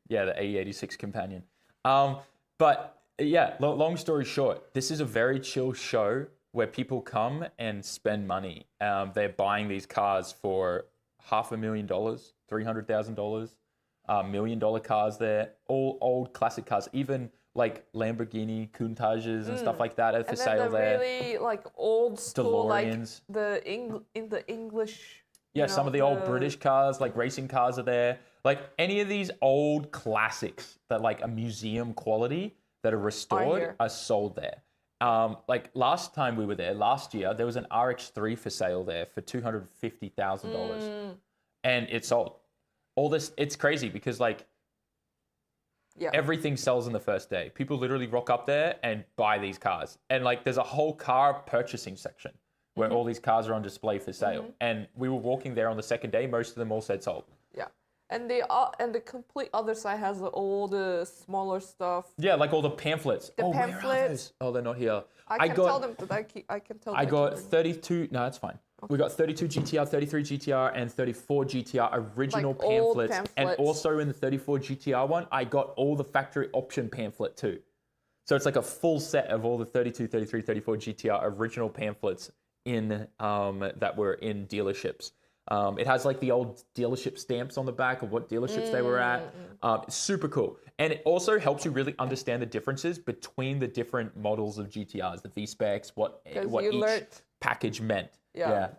Yeah, the AE86 Companion. But yeah, long story short, this is a very chill show where people come and spend money. They're buying these cars for $500,000, $300,000, $1 million cars there, all old classic cars, even like Lamborghini Countages and stuff like that are for sale there. And then the really like old school, DeLoreans. Like the English. Yeah, some of the old British cars, like racing cars are there. Like any of these old classics that like a museum quality that are restored are sold there. Like last time we were there, last year, there was an RX-3 for sale there for $250,000. And it sold. All this, it's crazy because like everything sells in the first day. People literally rock up there and buy these cars. And like there's a whole car purchasing section where all these cars are on display for sale. And we were walking there on the second day, most of them all said sold. Yeah. And the complete other side has all the smaller stuff. Yeah, like all the pamphlets. Pamphlets. Where are those? Oh, they're not here. I can tell them that I can tell them. I got 32, no, that's fine. Okay. We got 32 GTR, 33 GTR, and 34 GTR original like pamphlets. And also in the 34 GTR one, I got all the factory option pamphlet too. So it's like a full set of all the 32, 33, 34 GTR original pamphlets in that were in dealerships. It has like the old dealership stamps on the back of what dealerships they were at. It's super cool. And it also helps you really understand the differences between the different models of GTRs, the V-Specs, what each package meant. Yeah.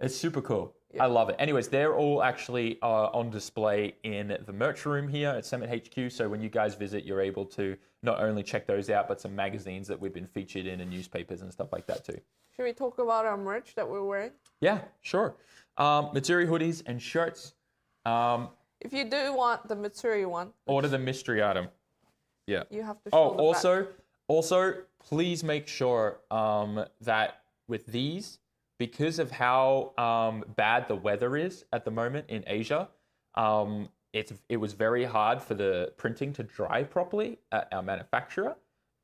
It's super cool. Yeah. I love it. Anyways, they're all actually on display in the merch room here at SAMMIT HQ. So when you guys visit, you're able to not only check those out, but some magazines that we've been featured in and newspapers and stuff like that too. Should we talk about our merch that we're wearing? Yeah, sure. Matsuri hoodies and shirts. If you do want the Matsuri one, order the mystery item. Yeah. You have to show also, please make sure that with these, because of how bad the weather is at the moment in Asia, it was very hard for the printing to dry properly at our manufacturer.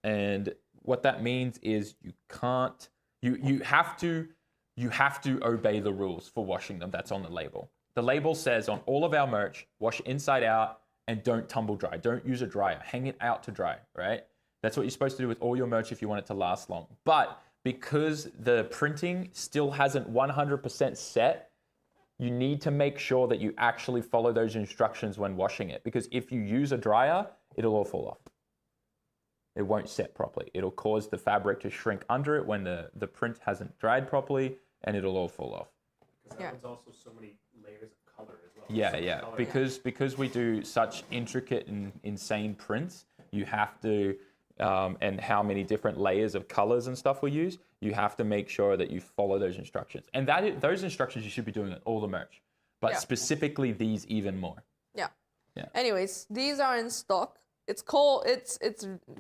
And what that means is you have to obey the rules for washing them. That's on the label. The label says on all of our merch, wash inside out and don't tumble dry. Don't use a dryer. Hang it out to dry, right? That's what you're supposed to do with all your merch if you want it to last long. But because the printing still hasn't 100% set, you need to make sure that you actually follow those instructions when washing it. Because if you use a dryer, it'll all fall off. It won't set properly. It'll cause the fabric to shrink under it when the print hasn't dried properly, and it'll all fall off. Because that one's also so many layers of color as well. Yeah. Because we do such intricate and insane prints, you have to, and how many different layers of colors and stuff we use, you have to make sure that you follow those instructions. And those instructions you should be doing at all the merch, but specifically these even more. Yeah. Anyways, these are in stock. It's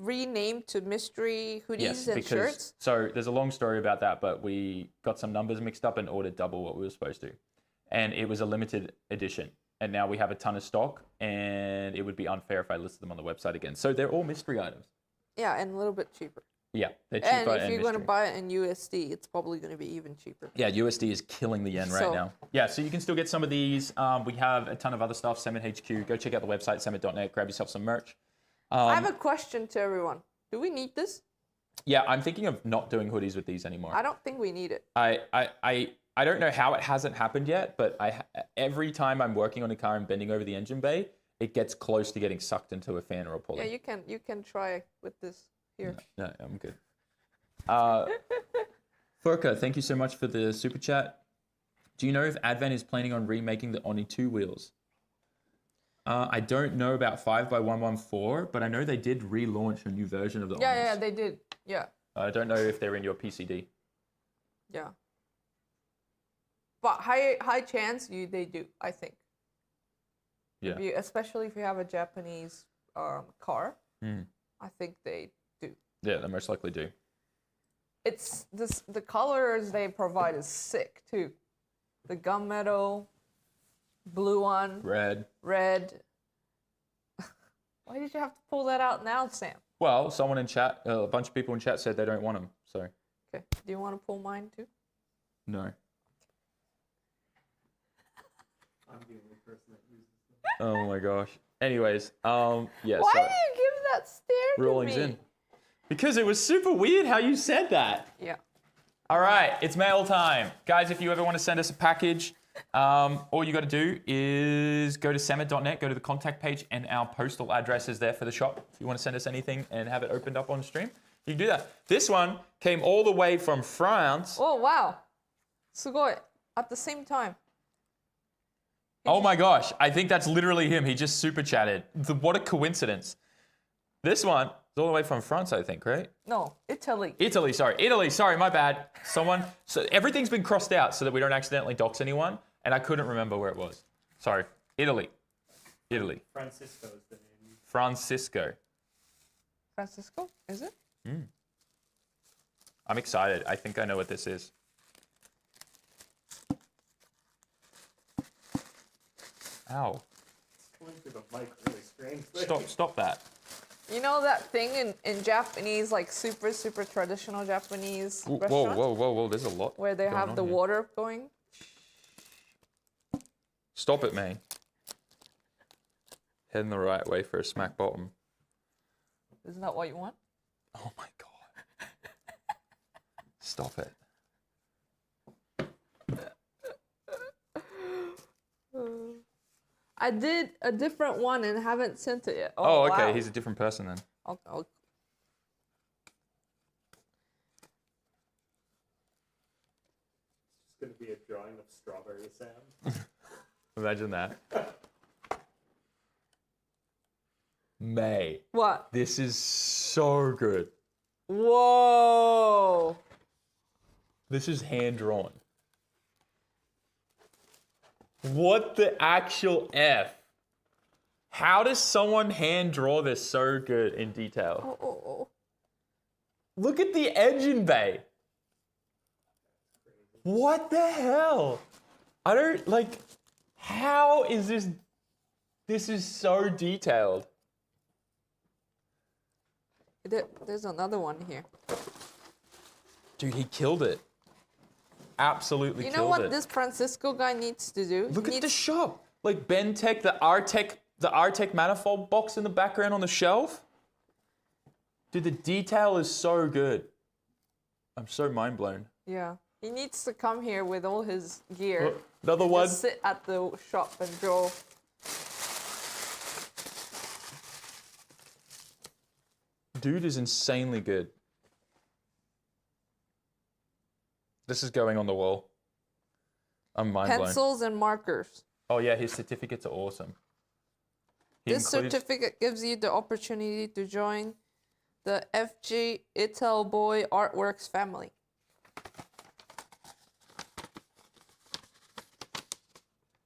renamed to mystery hoodies and shirts. So there's a long story about that, but we got some numbers mixed up and ordered double what we were supposed to. And it was a limited edition. And now we have a ton of stock, and it would be unfair if I listed them on the website again. So they're all mystery items. Yeah, and a little bit cheaper. Yeah, they're And cheaper if you're and going to mystery. buy it in USD, it's probably going to be even cheaper. Yeah, USD is killing the yen right So- now. Yeah, so you can still get some of these. We have a ton of other stuff, SAMMIT HQ. Go check out the website, sammit.net. Grab yourself some merch. I have a question to everyone. Do we need this? Yeah, I'm thinking of not doing hoodies with these anymore. I don't think we need it. I don't know how it hasn't happened yet, but every time I'm working on a car and bending over the engine bay, it gets close to getting sucked into a fan or a pulley. Yeah, you can try with this here. No, I'm good. Furka, thank you so much for the super chat. Do you know if Advan is planning on remaking the Oni 2 wheels? I don't know about 5x114, but I know they did relaunch a new version of the Yeah, Onis. yeah, they did. Yeah, I don't know if they're in your PCD. yeah. But high chance they do, I think. Yeah. Especially if you have a Japanese car, Mm. I think they do. Yeah, they most likely do. It's the colors they provide is sick too. The gunmetal, blue one, Red. red. Why did you have to pull that out now, Sam? Well, someone in chat, a bunch of people in chat said they don't want them, so Okay. Do you want to pull mine too? no. I'm the only person that uses them. Oh my gosh. Anyways, yeah. Why so do you give that stare to rolling's me? in. Because it was super weird how you said that. Yeah. All right, it's mail time. Guys, if you ever want to send us a package, all you got to do is go to sammit.net, go to the contact page, and our postal address is there for the shop. If you want to send us anything and have it opened up on stream, you can do that. This one came all the way from France. Oh wow. Sugoi. At the same time. Oh my gosh, I think that's literally him. He just super chatted. What a coincidence. This one is all the way from France, I think, right? No, Italy. Italy, sorry, my bad. So everything's been crossed out so that we don't accidentally dox anyone, and I couldn't remember where it was. Sorry, Italy. Francisco is the name. Francisco. Francisco, is it? I'm excited. I think I know what this is. Ow. Going through the mic really strangely. Stop that. You know that thing in Japanese, like super traditional Japanese restaurant? Whoa, there's a lot Where they going have on the here. water going? Stop it, man. Heading the right way for a smack bottom. Isn't that what you want? Oh my god. Stop it. I did a different one and haven't sent it yet. Oh, okay, wow. he's a different person then. I'll It's just going to be a drawing of Strawberry Sam. Imagine that. May. What? This is so good. Whoa. This is hand drawn. What the actual F? How does someone hand draw this so good in detail? Oh. Look at the engine bay. What the hell? I don't like. How is this? This is so detailed. There's another one here. Dude, he killed it. Absolutely You killed know what it. this Francisco guy needs to do? Look He at the needs- shop. Like Bentech, the R-Tech manifold box in the background on the shelf. Dude, the detail is so good. I'm so mind blown. Yeah. He needs to come here with all his gear. Oh, another one. Just sit at the shop and draw. Dude is insanely good. This is going on the wall. I'm mind blown. Pencils and markers. Oh yeah, his certificates are awesome. He This includes- certificate gives you the opportunity to join the FG Ital Boy Artworks family.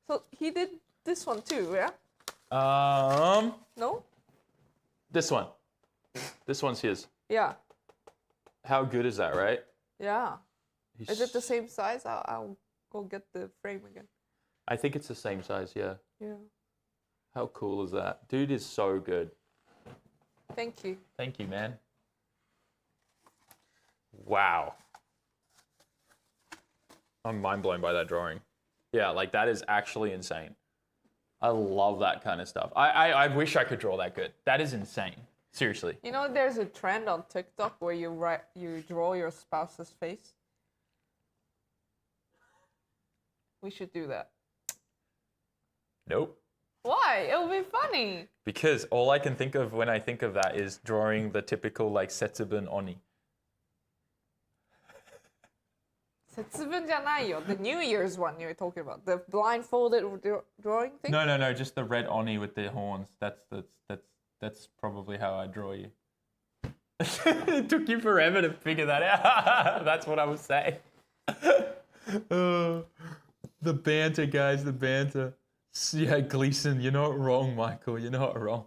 So he did this one too, yeah? No? This one. This one's his. Yeah. How good is that, right? Yeah. He's- Is it the same size? I'll go get the frame again. I think it's the same size, yeah. Yeah. How cool is that? Dude is so good. Thank you. Thank you, man. Wow. I'm mind blown by that drawing. Yeah, like that is actually insane. I love that kind of stuff. I wish I could draw that good. That is insane. Seriously. You know, there's a trend on TikTok where you draw your spouse's face. We should do that. Nope. Why? It'll be funny. Because all I can think of when I think of that is drawing the typical like Setsubun Oni. Setsubun じゃないよ. The New Year's one you're talking about. The blindfolded drawing thing? No, just the red Oni with the horns. That's probably how I draw you. It took you forever to figure that out. That's what I was saying. The banter, guys, the banter. Yeah, Gleason, you're not wrong, Michael. You're not wrong.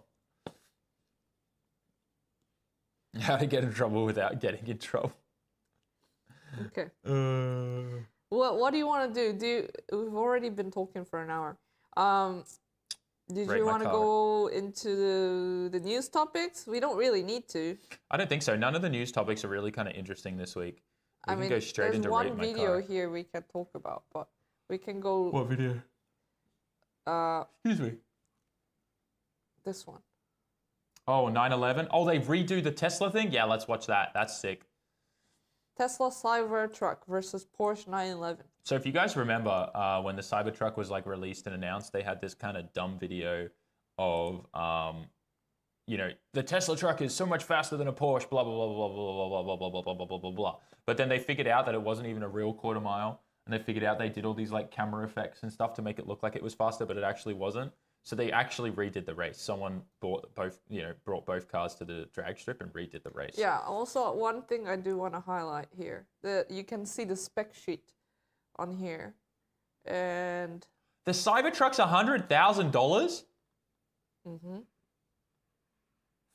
How to get in trouble without getting in trouble. Okay. What do you want to do? We've already been talking for an hour. Did you want to go into the news topics? We don't really need to. I don't think so. None of the news topics are really kind of interesting this week. We can go straight into there's Rate one My video Car. here we can talk about, but we can go. What video? Excuse me. This one. Oh, 9/11. Oh, they redo the Tesla thing? Yeah, let's watch that. That's sick. Tesla Cybertruck versus Porsche 911. So if you guys remember when the Cybertruck was like released and announced, they had this kind of dumb video of, you know, the Tesla truck is so much faster than a Porsche, blah, blah, blah, blah, blah, blah, blah, blah, blah, blah, blah, blah, blah, blah. But then they figured out that it wasn't even a real quarter mile. And they figured out they did all these like camera effects and stuff to make it look like it was faster, but it actually wasn't. So they actually redid the race. Someone brought both cars to the drag strip and redid the race. Yeah, also one thing I do want to highlight here. You can see the spec sheet on here. And the Cybertruck's $100,000? Mm-hmm.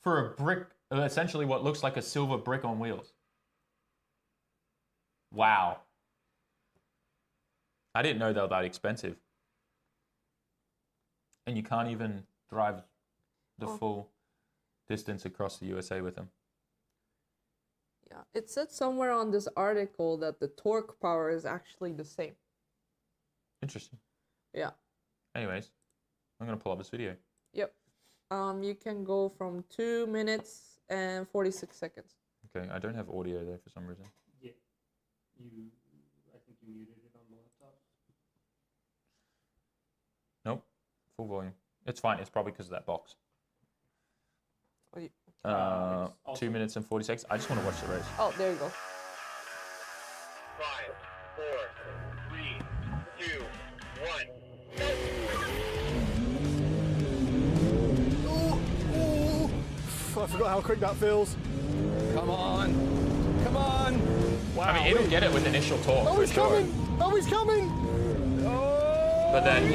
For a brick, essentially what looks like a silver brick on wheels. Wow. I didn't know they were that expensive. And you can't even drive the full distance across the USA with them. Yeah, it said somewhere on this article that the torque power is actually the same. Interesting. Yeah. Anyways, I'm going to pull up this video. Yep. You can go from 2 minutes and 46 seconds. Okay, I don't have audio there for some reason. Yeah. I think you muted it on the laptop. Nope. Full volume. It's fine. It's probably because of that box. 2 minutes and 40 seconds. I just want to watch the race. Oh, there you go. 5, 4, 3, 2, 1. I forgot how quick that feels. Come on. Come on. Wow. I mean, it'll get it with initial torque, Oh, for he's sure. coming! Oh, he's coming! But then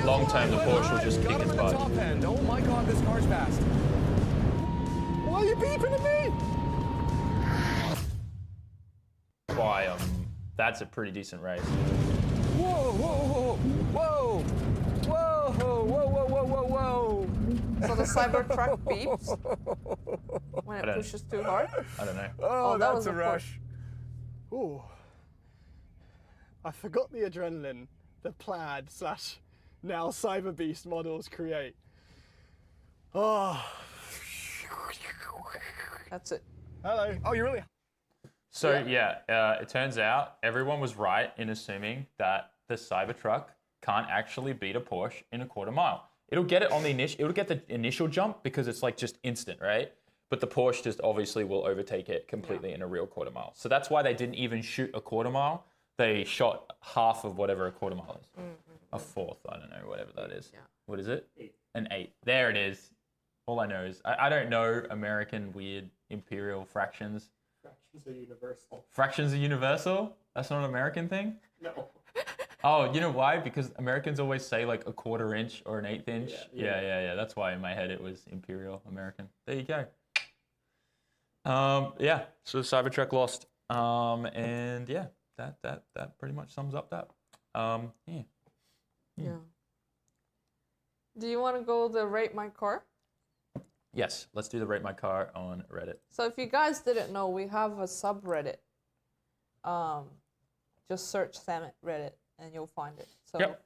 long term, the Porsche will just kick Got him its in the butt. top end. Oh my God, this car's fast. Why are you beeping at me? Why, that's a pretty decent race. Whoa, whoa, whoa, whoa, whoa, whoa, whoa, whoa, whoa, whoa, whoa. So the Cybertruck beeps when it pushes too hard. I don't know. Oh, that that's was a a rush. Ooh. I forgot the adrenaline the plaid / now Cyber Beast models create. Oh. That's it. Hello. Oh, you really? So it turns out everyone was right in assuming that the Cybertruck can't actually beat a Porsche in a quarter mile. It'll get it on the it'll get the initial jump because it's like just instant, right? But the Porsche just obviously will overtake it completely in a real quarter mile. So that's why they didn't even shoot a quarter mile. They shot half of whatever a quarter mile is. A fourth, I don't know, whatever that is. Yeah. What is it? 8. An 8. There it is. All I know is I don't know American weird imperial fractions. Fractions are universal. Fractions are universal? That's not an American thing? No. Oh, you know why? Because Americans always say like a quarter inch or an eighth inch. Yeah. Yeah. That's why in my head it was imperial American. There you go. So the Cybertruck lost. And yeah, that pretty much sums up that. Yeah. Do you want to go the Rate My Car? Yes, let's do the Rate My Car on Reddit. So if you guys didn't know, we have a subreddit just search SAMMIT Reddit and you'll find it. So, Yep.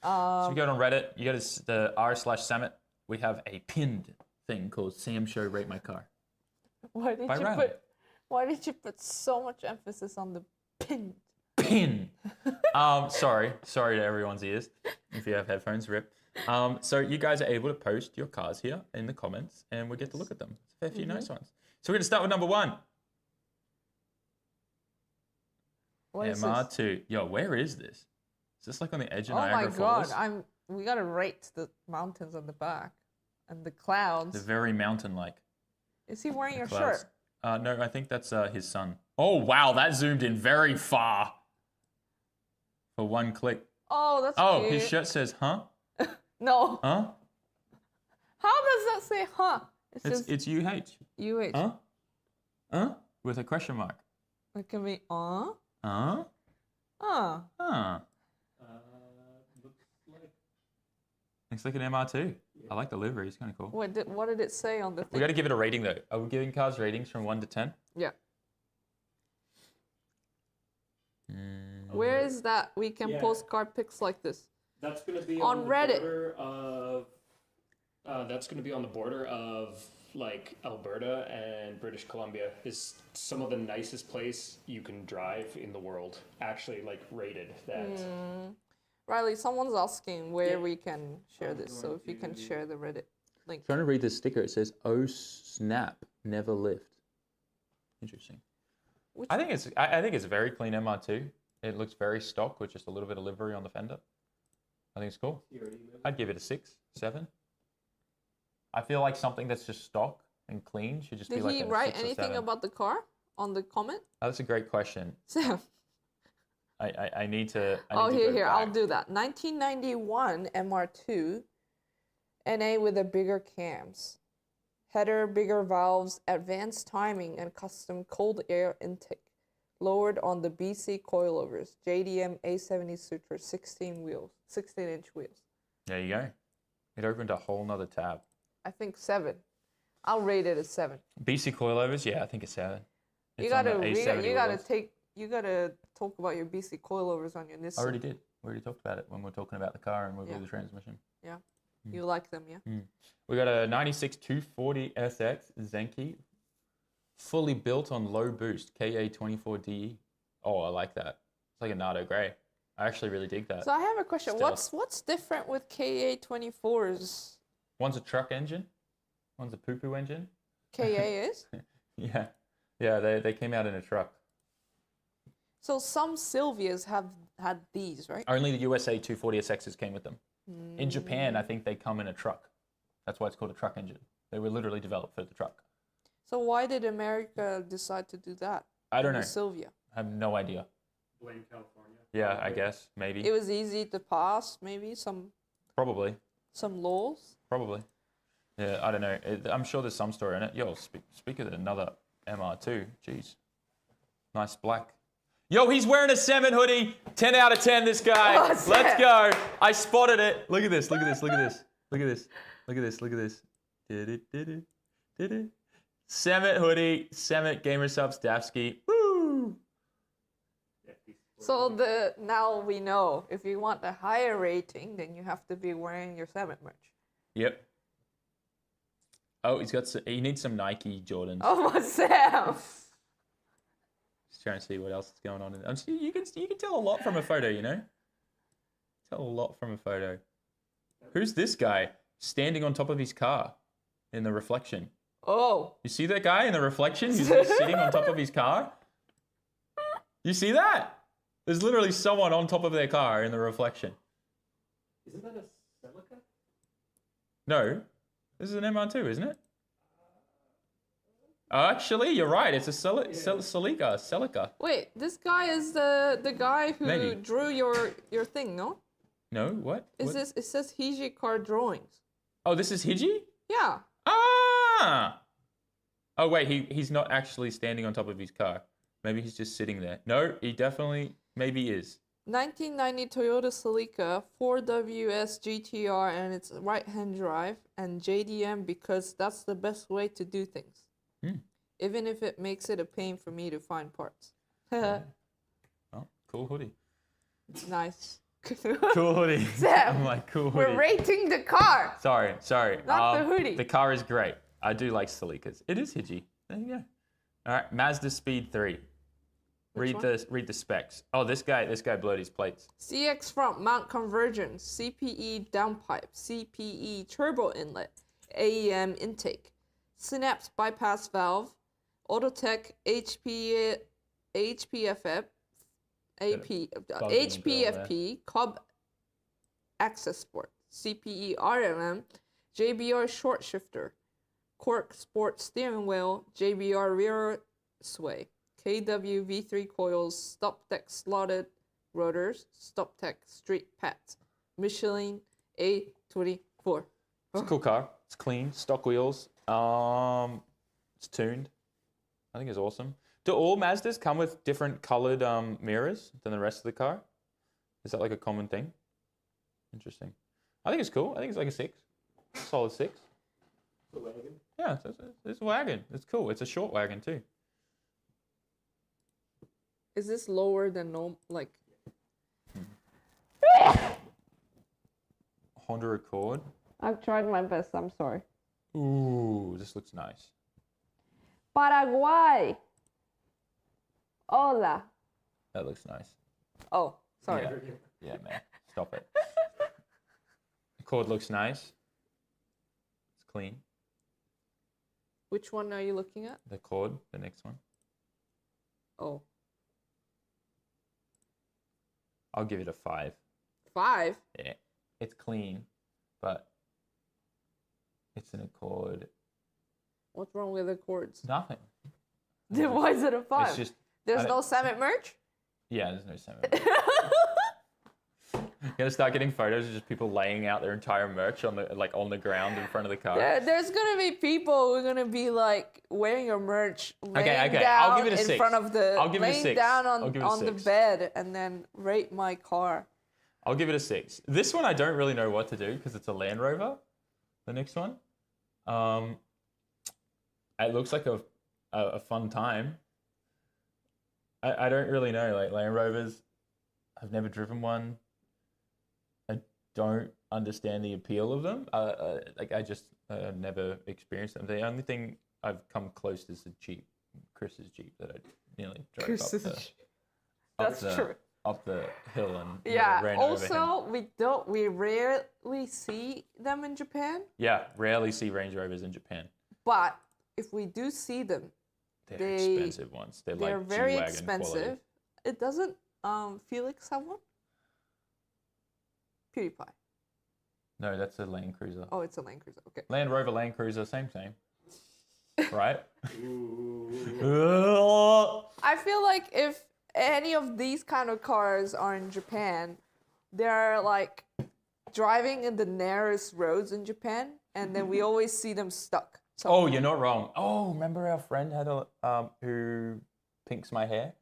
So you go on Reddit, you go to the r/SAMMIT. We have a pinned thing called Sam Show Rate My Car. why did by you Riley. put so much emphasis on the pin? Pin. Sorry to everyone's ears. If you have headphones, rip. So you guys are able to post your cars here in the comments, and we get to look at them. It's a fair few nice ones. So we're gonna start with number 1. What is this? MR2. Yo, where is this? Is this like on the edge of Oh my Niagara Falls? god, we gotta rate the mountains on the back and the clouds. They're very mountain-like. Is he wearing your clouds. shirt? No, I think that's his son. Oh wow, that zoomed in very far. For one click. Oh, that's Oh, cute. his shirt says, huh? No. Huh? How does that say huh? It says It's UH. UH. Huh? Huh? With a question mark. It can be Huh? Huh. Huh. Looks like an MR2. I like the livery. It's kind of cool. What did it say on the We thing? got to give it a rating though. Are we giving cars ratings from 1 to 10? Yeah. Where is that we can Yeah. postcard pics like this? That's going to be On on, Reddit. the border of. That's going to be on the border of like Alberta and British Columbia. Is some of the nicest place you can drive in the world. Actually, like rated that. Riley, someone's asking where Yeah. we can share this. So if you can share the Reddit link. Trying to read this sticker. It says, "Oh snap, never lift." Interesting. Which- I think it's a very clean MR2. It looks very stock with just a little bit of livery on the fender. I think it's cool. I'd give it a 6, 7. I feel like something that's just stock and clean should just Did be like he a write 6 or anything 7. about the car on the comment? Oh, that's a great question. Sam. I need to. Oh, go here, I'll back. do that. 1991 MR2, NA with a bigger cams, header, bigger valves, advanced timing, and custom cold air intake. Lowered on the BC coilovers, JDM A70 Sutra, 16-inch wheels. There you go. It opened a whole nother tab. I think 7. I'll rate it as 7. BC coilovers, yeah, I think it's 7. You It's on gotta, the you A70 gotta wheels. you gotta talk about your BC coilovers on your Nissan. I already did. We already talked about it when we were talking about the car and we Yeah. the transmission. Yeah, you like them, yeah. We got a 96 240 SX Zenki, fully built on low boost KA24DE. Oh, I like that. It's like a Nardo Grey. I actually really dig that. So I have a question. Stealth. What's different with KA24s? One's a truck engine. One's a poo-poo engine. KA is? Yeah. Yeah, they came out in a truck. So some Sylvias have had these, right? Only the USA 240 SXs came with them. In Japan, I think they come in a truck. That's why it's called a truck engine. They were literally developed for the truck. So why did America decide to do that? I don't know. with Sylvia. I have no idea. Blame California. Yeah, I guess. Maybe. It was easy to pass, maybe some Probably. laws. Probably. Yeah, I don't know. I'm sure there's some story in it. Yo, speak of another MR2. Jeez. Nice black. Yo, he's wearing a SAMMIT hoodie. 10 out of 10, this guy. Oh, Let's Sam. go. I spotted it. Look at this. Look at this. Look at this. Look at this. Look at this. Look at this. Did it. Did it. Did it. SAMMIT hoodie. SAMMIT Gamer Subs Davsky. Woo! So now we know if you want a higher rating, then you have to be wearing your SAMMIT merch. Yep. Oh, he needs some Nike Jordans. Oh my Sam! Just trying to see what else is going on. You can tell a lot from a photo, you know? Tell a lot from a photo. Who's this guy standing on top of his car in the reflection? Oh, You see that guy in the reflection? He's just sitting on top of his car? You see that? There's literally someone on top of their car in the reflection. Isn't that a Celica? No, this is an MR2, isn't it? Oh, actually, you're right. It's a Celica. wait, this guy is the guy who Maybe. drew your thing, no? No, what? Is What? this? It says Hiji car drawings. Oh, this is Hiji? Yeah. Ah! Oh, wait, he's not actually standing on top of his car. Maybe he's just sitting there. No, he definitely, maybe is. 1990 Toyota Celica 4WS GTR, and it's right-hand drive, and JDM because that's the best way to do things. Even if it makes it a pain for me to find parts. Oh, cool hoodie. Nice. Cool hoodie. Sam, I'm like, cool hoodie. We're rating the car. Sorry. Not the hoodie. The car is great. I do like Celica's. It is Hiji. There you go. All right, Mazda Speed 3. Read the specs. Oh, this guy blurred his plates. CX front mount conversion, CPE downpipe, CPE turbo inlet, AEM intake, synapse bypass valve, Autotech HPFP, Cobb access port, CPE RMM, JBR short shifter, Cork sport steering wheel, JBR rear sway, KW V3 coils, StopTech slotted rotors, StopTech street pads, Michelin A24. It's a cool car. It's clean, stock wheels. It's tuned. I think it's awesome. Do all Mazdas come with different colored mirrors than the rest of the car? Is that like a common thing? Interesting. I think it's cool. I think it's like a 6. Solid 6. The wagon. Yeah, it's a wagon. It's cool. It's a short wagon too. Is this lower than normal? Like, Honda Accord. I've tried my best. I'm sorry. Ooh, this looks nice. Paraguay. Hola. That looks nice. Oh, sorry. Yeah, man. Stop it. Accord looks nice. It's clean. Which one are you looking at? The Accord, the next one. Oh. I'll give it a 5. 5? Yeah. It's clean, but it's an Accord. What's wrong with the chords? Nothing. Then why is it a 5? It's just There's no SAMMIT merch? yeah. There's no SAMMIT. You're gonna start getting photos of just people laying out their entire merch on the ground in front of the car. There's gonna be people who are gonna be like wearing your merch, laying okay. down I'll give it a in 6. front of the, I'll give it a laying 6. down I'll give it a on the 6. bed and then rate my car. I'll give it a 6. This one I don't really know what to do because it's a Land Rover. The next one, it looks like a fun time. I don't really know, like Land Rovers. I've never driven one. I don't understand the appeal of them. I just never experienced them. The only thing I've come close is the Jeep, Chris's Jeep that I nearly drove up the hill and ran over him. Also, we rarely see them in Japan. Yeah, rarely see Range Rovers in Japan. But if we do see them, They're expensive ones. They're like very G-Wagon expensive. quality. It doesn't Felix have one? PewDiePie. No, that's a Land Cruiser. Oh, it's a Land Cruiser. Okay. Land Rover, Land Cruiser, same. Right? I feel like if any of these kind of cars are in Japan, they're like driving in the narrowest roads in Japan, and then we always see them stuck. Oh, you're not wrong. Oh, remember our friend had a who pinks my hair?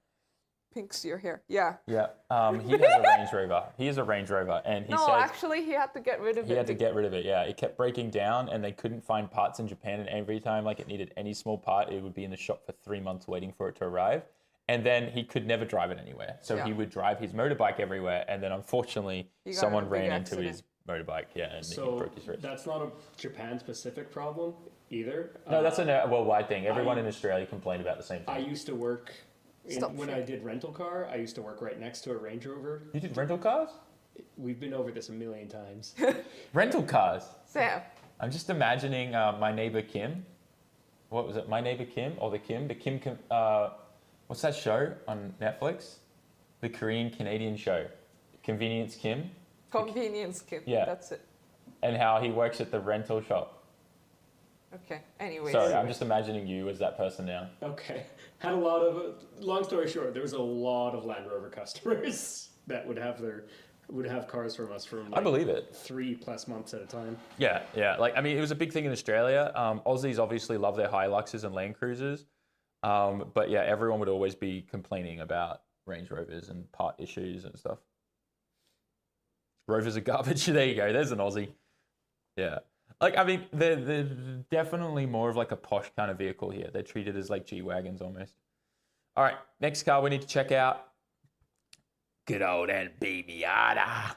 Pinks your hair. Yeah. Yeah. He has a Range Rover. He has a Range Rover, and he said actually, he had to get rid of it. he had to get rid of it. Yeah, it kept breaking down, and they couldn't find parts in Japan. And every time like it needed any small part, it would be in the shop for 3 months waiting for it to arrive. And then he could never drive it anywhere. So he would drive his motorbike everywhere, and then unfortunately, someone ran into his motorbike. Yeah, and he broke his wrist. That's not a Japan-specific problem either. No, that's a worldwide thing. Everyone in Australia complained about the same thing. I used to work when I did rental car. I used to work right next to a Range Rover. You did rental cars? We've been over this a million times. Rental cars? Sam. I'm just imagining my neighbor Kim. What was it? My Neighbor Kim or the Kim? What's that show on Netflix? The Korean-Canadian show. Convenience Kim. Convenience Kim. Yeah. That's it. And how he works at the rental shop. Okay. Anyways. Sorry, I'm just imagining you as that person now. Okay. Had long story short, there was a lot of Land Rover customers that would have cars from us for I believe it. 3+ months at a time. Yeah. Like, I mean, it was a big thing in Australia. Aussies obviously love their Hiluxes and Land Cruisers. But yeah, everyone would always be complaining about Range Rovers and part issues and stuff. Rovers are garbage. There you go. There's an Aussie. Yeah. Like, I mean, they're definitely more of like a posh kind of vehicle here. They're treated as like G-Wagons almost. All right, next car we need to check out. Good old NB Miata.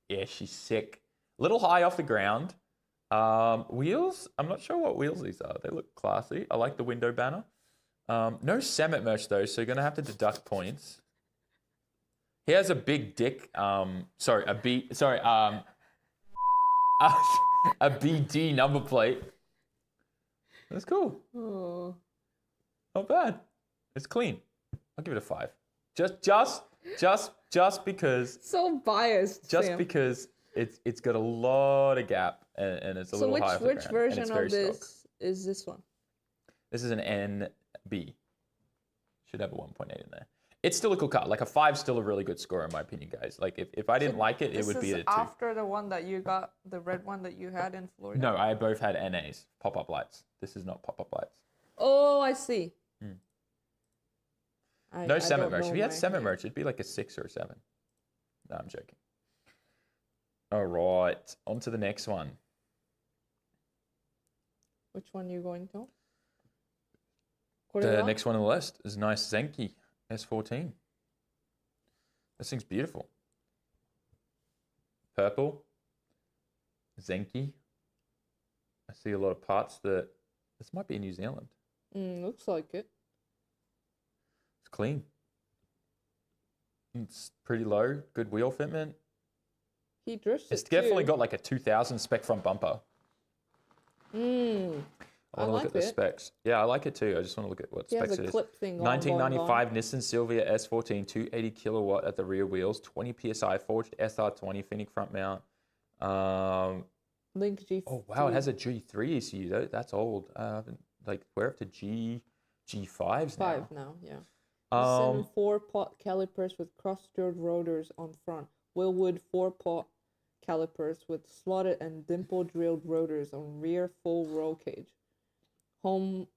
Yeah, she's sick. A little high off the ground. Wheels, I'm not sure what wheels these are. They look classy. I like the window banner. No SAMMIT merch though, so you're gonna have to deduct points. He has a big dick. A BD number plate. That's cool. Oh. Not bad. It's clean. I'll give it a 5. Just because. So biased. Just Sam. because it's got a lot of gap and it's a little high off the which ground, version and it's of very this stock. is this one? This is an NB. Should have a 1.8 in there. It's still a cool car. Like a 5's still a really good score in my opinion, guys. Like if I didn't like it, it would be a 2. This is after the one that you got, the red one that you had in Florida? No, I both had NAs, pop-up lights. This is not pop-up lights. Oh, I see. No SAMMIT merch. If you had SAMMIT merch, it'd be like a 6 or a 7. No, I'm joking. All right, on to the next one. Which one are you going to? The next one on the list is a nice Zenki S14. This thing's beautiful. Purple. Zenki. I see a lot of parts that... This might be in New Zealand. Looks like it. It's clean. It's pretty low. Good wheel fitment. He dressed It's it definitely too. got like a 2000 spec front bumper. I want to look at the specs. Yeah, I like it too. I just want to look at what He specs has it a is. clip thing on 1995 Nissan Silvia S14, 280 kilowatt at the rear wheels, 20 psi forged SR20 Phoenix front mount. Link G. Oh wow, it has a G3 ECU though. That's old. Like we're up to G5s now. 5 now, yeah. 7 4-pot calipers with cross-stirred rotors on front. Willwood 4-pot calipers with slotted and dimple-drilled rotors on rear full roll cage. Homo...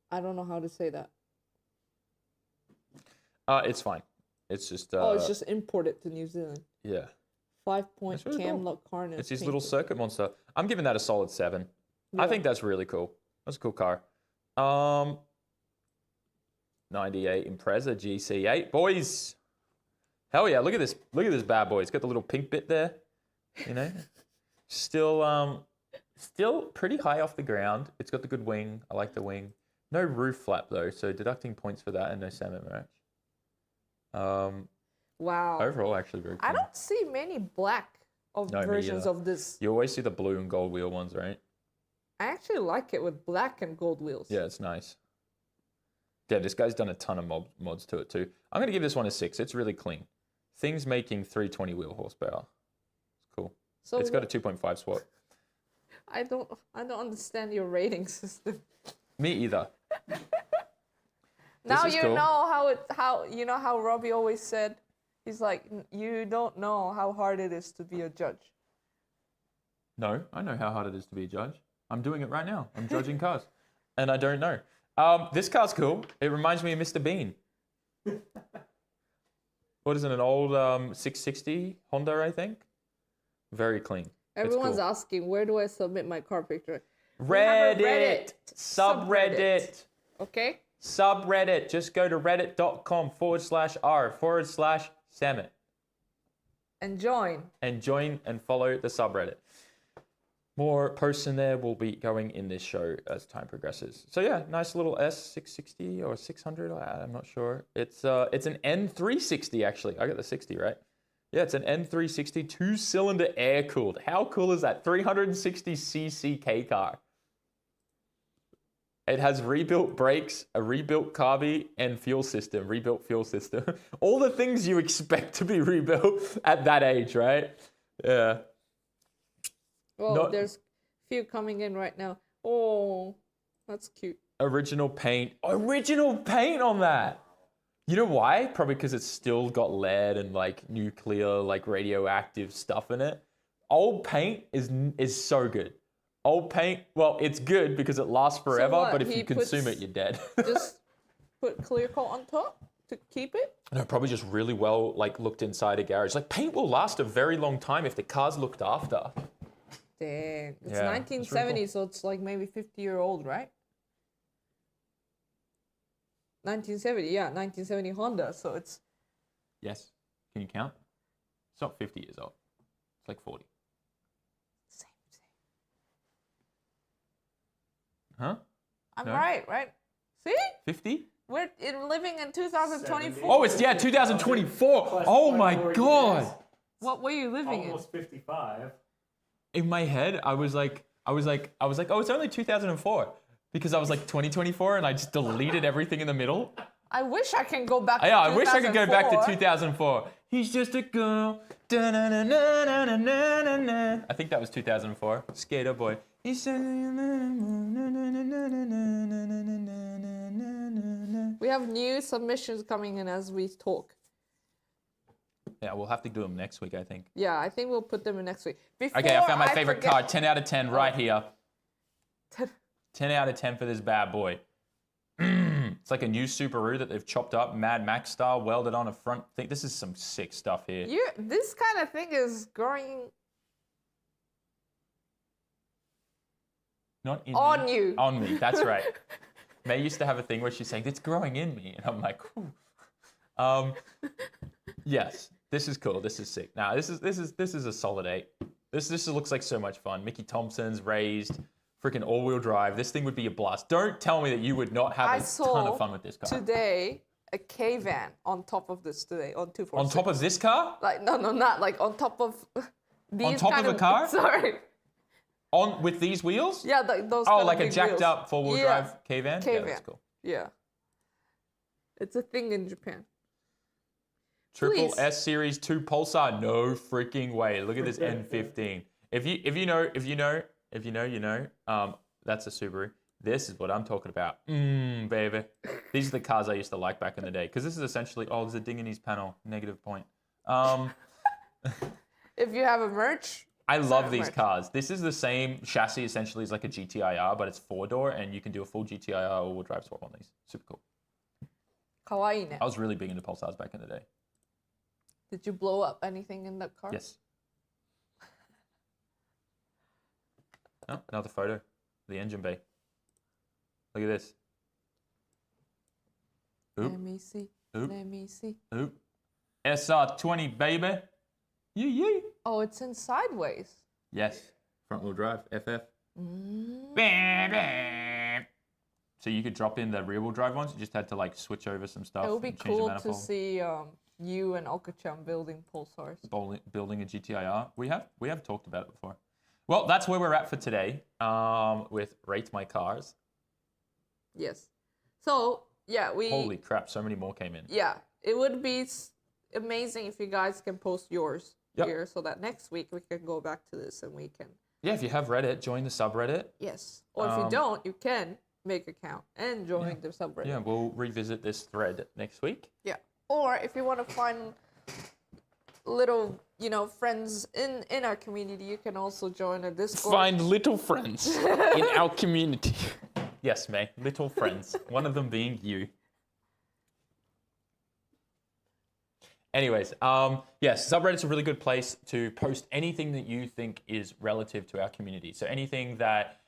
I don't know how to say that. It's fine. It's just... it's just imported to New Zealand. Yeah. 5-point really cam cool. lock harness. It's his little painted. circuit monster. I'm giving that a solid 7. I Yeah. think that's really cool. That's a cool car. 98 Impreza GC8. Boys! Hell yeah, look at this. Look at this bad boy. It's got the little pink bit there. You know? Still pretty high off the ground. It's got the good wing. I like the wing. No roof flap though, so deducting points for that and no SAMMIT merch. Wow. Overall, actually very cool. I don't see many black No, me versions either. of this. You always see the blue and gold wheel ones, right? I actually like it with black and gold wheels. Yeah, it's nice. Yeah, this guy's done a ton of mods to it too. I'm going to give this one a 6. It's really clean. Things making 320 wheel horsepower. It's cool. So It's got a 2.5 SWAT. I don't understand your rating system. Me either. Now is you cool. know how Robbie always said, he's like, you don't know how hard it is to be a judge. No, I know how hard it is to be a judge. I'm doing it right now. I'm judging cars. And I don't know. This car's cool. It reminds me of Mr. Bean. What is it, an old 660 Honda, I think? Very clean. Everyone's cool. asking, where do I submit my car picture? Reddit. We have a Reddit Subreddit. Okay? Subreddit. Just go to reddit.com/r/SAMMIT. And join. And join and follow the subreddit. More posts in there will be going in this show as time progresses. So yeah, nice little S660 or 600. I'm not sure. It's an N360 actually. I got the 60 right. Yeah, it's an N360 2-cylinder air cooled. How cool is that? 360cc K car. It has rebuilt brakes, a rebuilt carby, and rebuilt fuel system. All the things you expect to be rebuilt at that age, right? Yeah. Well, there's few coming in right now. Oh, that's cute. Original paint on that. You know why? Probably because it's still got lead and like nuclear, like radioactive stuff in it. Old paint is so good. Old paint, well, it's good because it lasts forever, what, but if he you consume it, you're dead. Just put clear coat on top to keep it? No, probably just really well like looked inside a garage. Like paint will last a very long time if the car's looked after. Dang. It's Yeah, it's really 1970, cool. so it's like maybe 50-year-old, right? 1970, yeah, 1970 Honda. So it's Yes. Can you count? It's not 50 years old. It's like 40. same. Huh? I'm No. right? See? 50? We're living in 2024. Oh, it's 2024. Oh my god. What were you living Almost 55. In my head, I was like, oh, it's only 2004 because I was like 2024 and I just deleted everything in the middle. in? I wish I can go back to Yeah, I wish I could go back to 2004. 2004. He's just a girl. Da-na-na-na-na-na-na-na. I think that was 2004. Skater boy. He's We have new submissions coming in as we talk. Yeah, we'll have to do them next week, I think. Yeah, I think we'll put them in next week. Before Okay, I found my favorite forget- card. 10 out of 10 right here. 10 out of 10 for this bad boy. It's like a new Subaru that they've chopped up, Mad Max style, welded on a front thing. This is some sick stuff here. This kind of thing is growing Not in on me. you. On me, that's right. May used to have a thing where she's saying, it's growing in me. And I'm like, ooh. Yes, this is cool. This is sick. Now, this is a solid 8. This looks like so much fun. Mickey Thompson's raised, freaking all-wheel drive. This thing would be a blast. Don't tell me that you would not have I a ton saw of fun with this car. today a K-van on top of this today on 246. On top of this car? Like no, not like on top of these top kind of a car? Sorry. On with these wheels? Yeah, those. Oh, kind like of a big jacked wheels. up four-wheel Yeah, drive K-van? Yeah, K-van. that's cool. Yeah. It's a thing in Japan. Triple Please. S Series 2 Pulsar. No freaking way. Look at this N15. If you know, you know. That's a Subaru. This is what I'm talking about. Baby. These are the cars I used to like back in the day. Because this is essentially, oh, there's a ding in his panel. Negative point. If you have a merch, I love these merch. cars. This is the same chassis essentially as like a GTIR, but it's 4-door and you can do a full GTIR all-wheel drive swap on these. Super cool. kawaii ne. I was really big into Pulsars back in the day. Did you blow up anything in that car? Yes. Oh, another photo. The engine bay. Look at this. Oop, Let me see. Oop. Let me see. oop. SR20, baby. Yee. Oh, it's in sideways. Yes. Front wheel drive, FF. Mm. So you could drop in the rear wheel drive ones. You just had to like switch over some stuff. It would be and change the cool to manifold. see you and Okachan building pulsars. Building a GTIR. We have talked about it before. Well, that's where we're at for today with Rate My Cars. Yes. So yeah, Holy crap, so many more came in. yeah, it would be amazing if you guys can post yours Yep. here, so that next week we can go back to this and we can. Yeah, if you have Reddit, join the subreddit. Yes. Or if you don't, you can make an account and join the subreddit. Yeah, we'll revisit this thread next week. Yeah. Or if you want to find little, friends in our community, you can also join a Discord. Find little friends in our community. Yes, May, little friends. One of them being you. Anyways, yes, subreddit's a really good place to post anything that you think is relative to our community. So anything that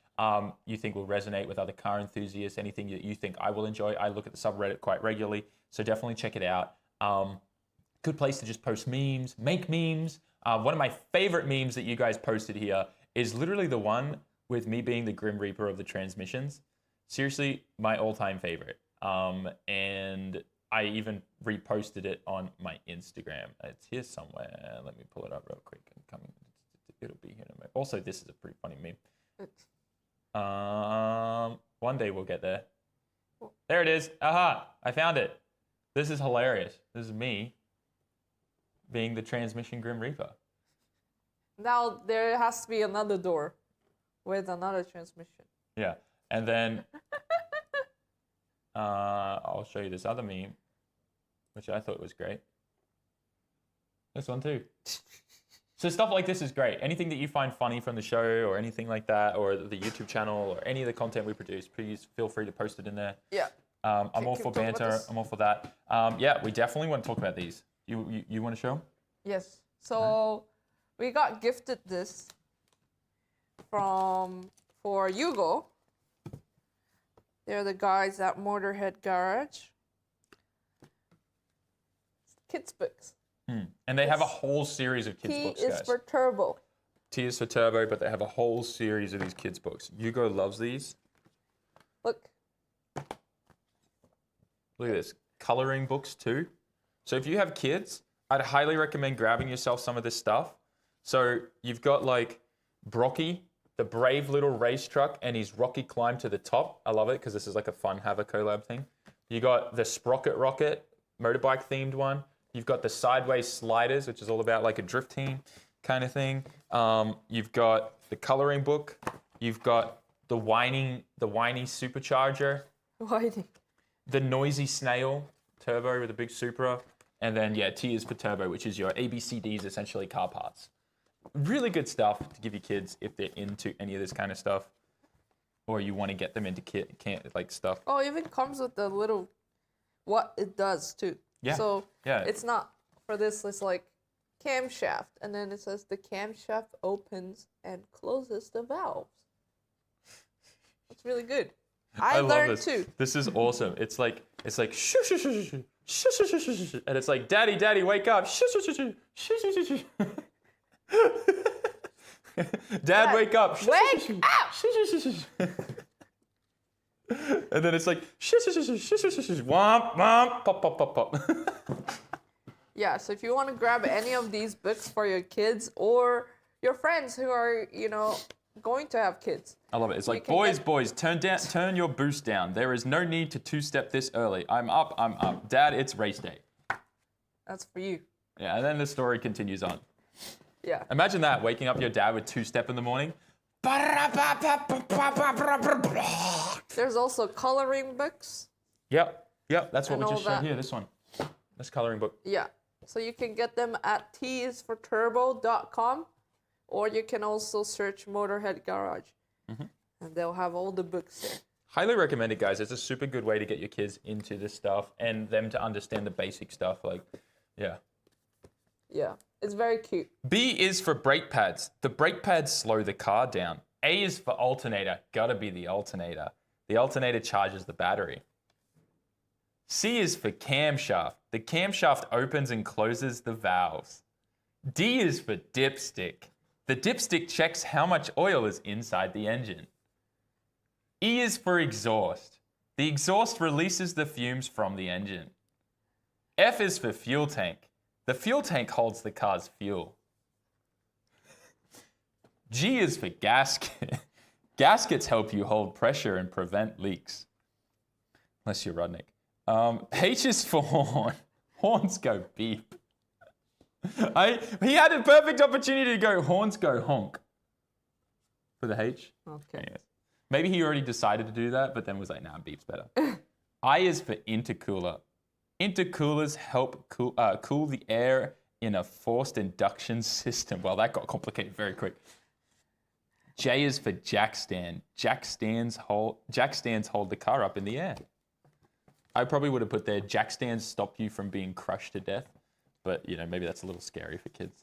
you think will resonate with other car enthusiasts, anything that you think I will enjoy. I look at the subreddit quite regularly, so definitely check it out. Good place to just post memes, make memes. One of my favorite memes that you guys posted here is literally the one with me being the Grim Reaper of the transmissions. Seriously, my all-time favorite. And I even reposted it on my Instagram. It's here somewhere. Let me pull it up real quick. I'm coming. It'll be here in a moment. Also, this is a pretty funny meme. One day we'll get there. There it is. Aha! I found it. This is hilarious. This is me being the transmission Grim Reaper. Now there has to be another door with another transmission. Yeah. And then I'll show you this other meme, which I thought was great. This one too. So stuff like this is great. Anything that you find funny from the show or anything like that, or the YouTube channel or any of the content we produce, please feel free to post it in there. Yeah. I'm all keep for talking about banter. this. I'm all for that. Yeah, we definitely want to talk about these. You want to show them? Yes. So we got gifted this for Yugo. They're the guys at Motorhead Garage. Kids books. And they have a whole series of kids books, T guys. is for Turbo. T is for Turbo, but they have a whole series of these kids books. Hugo loves these. Look. Look at this. Coloring books too. So if you have kids, I'd highly recommend grabbing yourself some of this stuff. So you've got like Brocky, the brave little race truck, and his Rocky climb to the top. I love it because this is like a fun have a collab thing. You got the Sprocket Rocket, motorbike themed one. You've got the Sideways Sliders, which is all about like a drift team kind of thing. You've got the coloring book. You've got the whiny supercharger. Whiny. The Noisy Snail Turbo with a big Supra. And then, yeah, T is for Turbo, which is your ABCDs, essentially car parts. Really good stuff to give your kids if they're into any of this kind of stuff. Or you want to get them into like stuff. Oh, it even comes with the little, what it does too. Yeah. So Yeah. it's not, for this, it's like camshaft. And then it says the camshaft opens and closes the valves. That's really good. I love learned this. too. This is awesome. It's like shoo shoo shoo shoo shoo shoo shoo shoo shoo, and it's like daddy wake up shoo shoo shoo shoo shoo shoo shoo shoo. Dad wake up. Wake up! Shoo shoo shoo shoo. And then it's like shoo shoo shoo shoo shoo shoo shoo womp womp pop pop pop pop. Yeah, so if you want to grab any of these books for your kids or your friends who are, going to have kids. I love it. It's like, can boys, turn your boost down. There is no need to two-step this early. I'm up. Dad, it's race day. That's for you. Yeah, and then the story continues on. Yeah. Imagine that, waking up your dad with two-step in the morning. There's also coloring books. Yep, that's what And we all just showed that. here, this one. This coloring book. Yeah. So you can get them at tisforturbo.com, or you can also search Motorhead Garage. And they'll have all the books there. Highly recommend it, guys. It's a super good way to get your kids into this stuff and them to understand the basic stuff. Like, yeah. Yeah. It's very cute. B is for brake pads. The brake pads slow the car down. A is for alternator. Gotta be the alternator. The alternator charges the battery. C is for camshaft. The camshaft opens and closes the valves. D is for dipstick. The dipstick checks how much oil is inside the engine. E is for exhaust. The exhaust releases the fumes from the engine. F is for fuel tank. The fuel tank holds the car's fuel. G is for gasket. Gaskets help you hold pressure and prevent leaks. Unless you're Rudnick. H is for horn. Horns go beep. He had a perfect opportunity to go horns go honk. For the H. Okay. Anyways. Maybe he already decided to do that, but then was like, nah, beep's better. I is for intercooler. Intercoolers help cool the air in a forced induction system. Well, that got complicated very quick. J is for jack stand. Jack stands hold the car up in the air. I probably would have put there, jack stands stop you from being crushed to death. But, maybe that's a little scary for kids.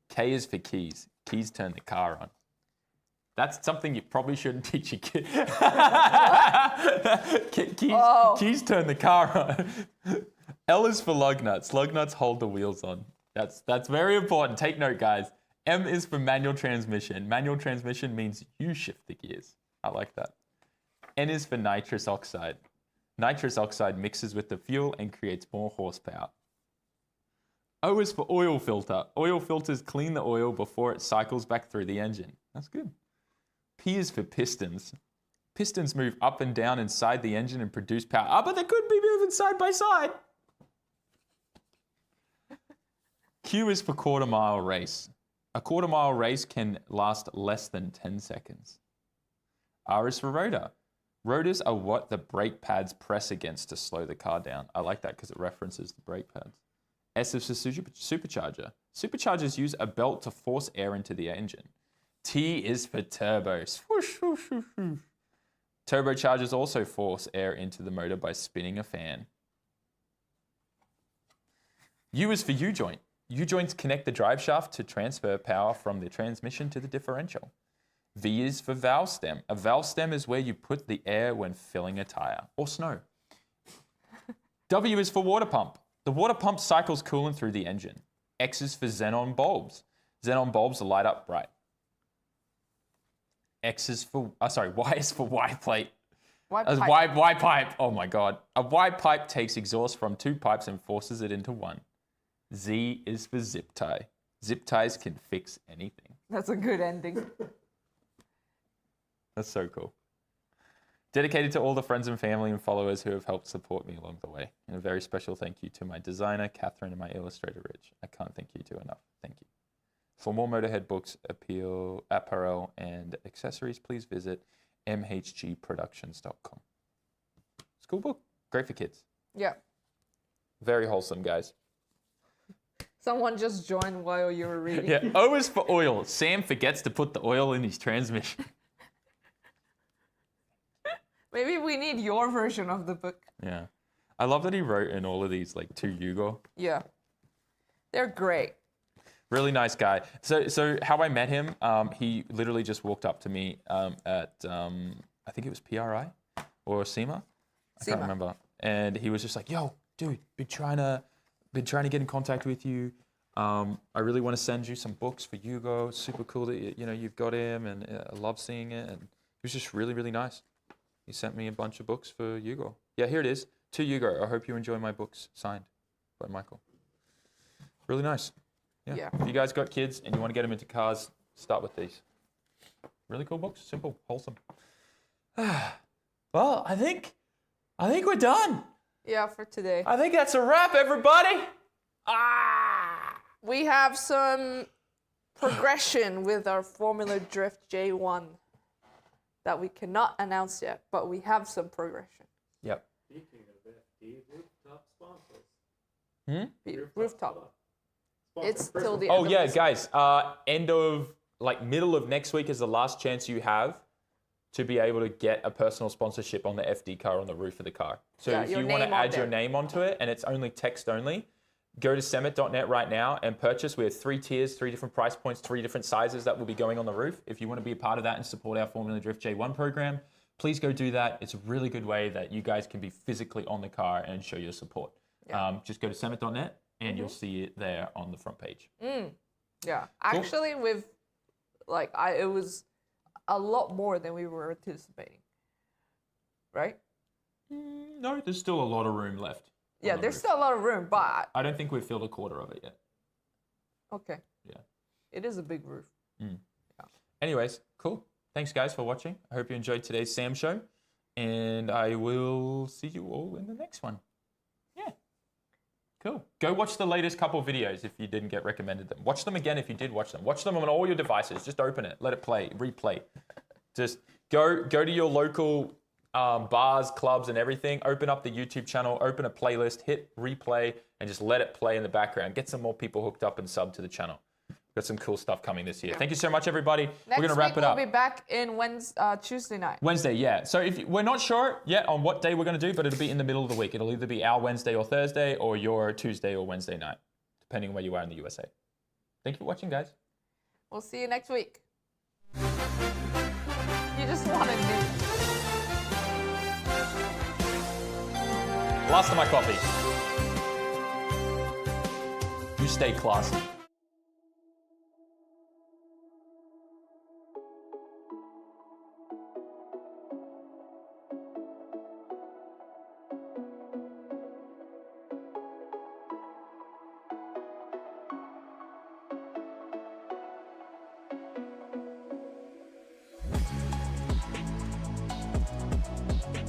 K is for keys. Keys turn the car on. That's something you probably shouldn't teach your kid. Keys turn the car on. L is for lug nuts. Lug nuts hold the wheels on. That's very important. Take note, guys. M is for manual transmission. Manual transmission means you shift the gears. I like that. N is for nitrous oxide. Nitrous oxide mixes with the fuel and creates more horsepower. O is for oil filter. Oil filters clean the oil before it cycles back through the engine. That's good. P is for pistons. Pistons move up and down inside the engine and produce power. But they could be moving side by side. Q is for quarter-mile race. A quarter-mile race can last less than 10 seconds. R is for rotor. Rotors are what the brake pads press against to slow the car down. I like that because it references the brake pads. S is for supercharger. Superchargers use a belt to force air into the engine. T is for turbo. Swoosh, swoosh, swoosh, swoosh. Turbochargers also force air into the motor by spinning a fan. U is for U-joint. U-joints connect the drive shaft to transfer power from the transmission to the differential. V is for valve stem. A valve stem is where you put the air when filling a tire or snow. W is for water pump. The water pump cycles coolant through the engine. X is for xenon bulbs. Xenon bulbs light up bright. Y is for Y plate. Y pipe. Oh my God. A Y pipe takes exhaust from 2 pipes and forces it into one. Z is for zip tie. Zip ties can fix anything. That's a good ending. That's so cool. Dedicated to all the friends and family and followers who have helped support me along the way. And a very special thank you to my designer, Catherine, and my illustrator, Rich. I can't thank you two enough. Thank you. For more Motorhead books, apparel, and accessories, please visit mhgproductions.com. It's a cool book. Great for kids. Yeah. Very wholesome, guys. Someone just joined while you were reading. Yeah, O is for oil. Sam forgets to put the oil in his transmission. Maybe we need your version of the book. Yeah. I love that he wrote in all of these, like, to Hugo. Yeah. They're great. Really nice guy. So how I met him, he literally just walked up to me at, I think it was PRI or SEMA. I can't remember. And he was just like, yo, dude, been trying to get in contact with you. I really want to send you some books for Hugo. Super cool that, you've got him, and I love seeing it. And he was just really, really nice. He sent me a bunch of books for Hugo. Yeah, here it is. To Hugo. I hope you enjoy my books. Signed by Michael. Really nice. Yeah. If you guys got kids and you want to get them into cars, start with these. Really cool books. Simple, wholesome. Well, I think we're done. Yeah, for today. I think that's a wrap, everybody. We have some progression with our Formula Drift J1 that we cannot announce yet, but we have some progression. Yep. Speaking of FD, rooftop sponsors. Rooftop. It's till the end Oh of yeah, this guys. Middle of next week is the last chance you have to be able to get a personal sponsorship on the FD car on the roof of the car. So Yeah, if your you want to name on add your there. name onto it and it's only text only, go to SAMMIT.net right now and purchase. We have 3 tiers, 3 different price points, 3 different sizes that will be going on the roof. If you want to be a part of that and support our Formula Drift J1 program, please go do that. It's a really good way that you guys can be physically on the car and show your support. Yeah. Just go to SAMMIT.net and you'll see it there on the front page. Yeah. Actually, it was a lot more than we were anticipating. Right? No, there's still a lot of room left. Yeah, there's still a lot of room, but I don't think we've filled a quarter of it yet. okay. Yeah. It is a big roof. Anyways, cool. Thanks, guys, for watching. I hope you enjoyed today's Sam show. And I will see you all in the next one. Yeah. Cool. Go watch the latest couple videos if you didn't get recommended them. Watch them again if you did watch them. Watch them on all your devices. Just open it. Let it play. Replay. Just go to your local bars, clubs, and everything. Open up the YouTube channel. Open a playlist. Hit replay. And just let it play in the background. Get some more people hooked up and sub to the channel. Got some cool stuff coming this year. Thank you so much, everybody. We're going to wrap it up. We'll be back in Tuesday night. Wednesday, yeah. So we're not sure yet on what day we're going to do, but it'll be in the middle of the week. It'll either be our Wednesday or Thursday or your Tuesday or Wednesday night, depending on where you are in the USA. Thank you for watching, guys. We'll see you next week. You just wanted me. Last of my coffee. You stay classy.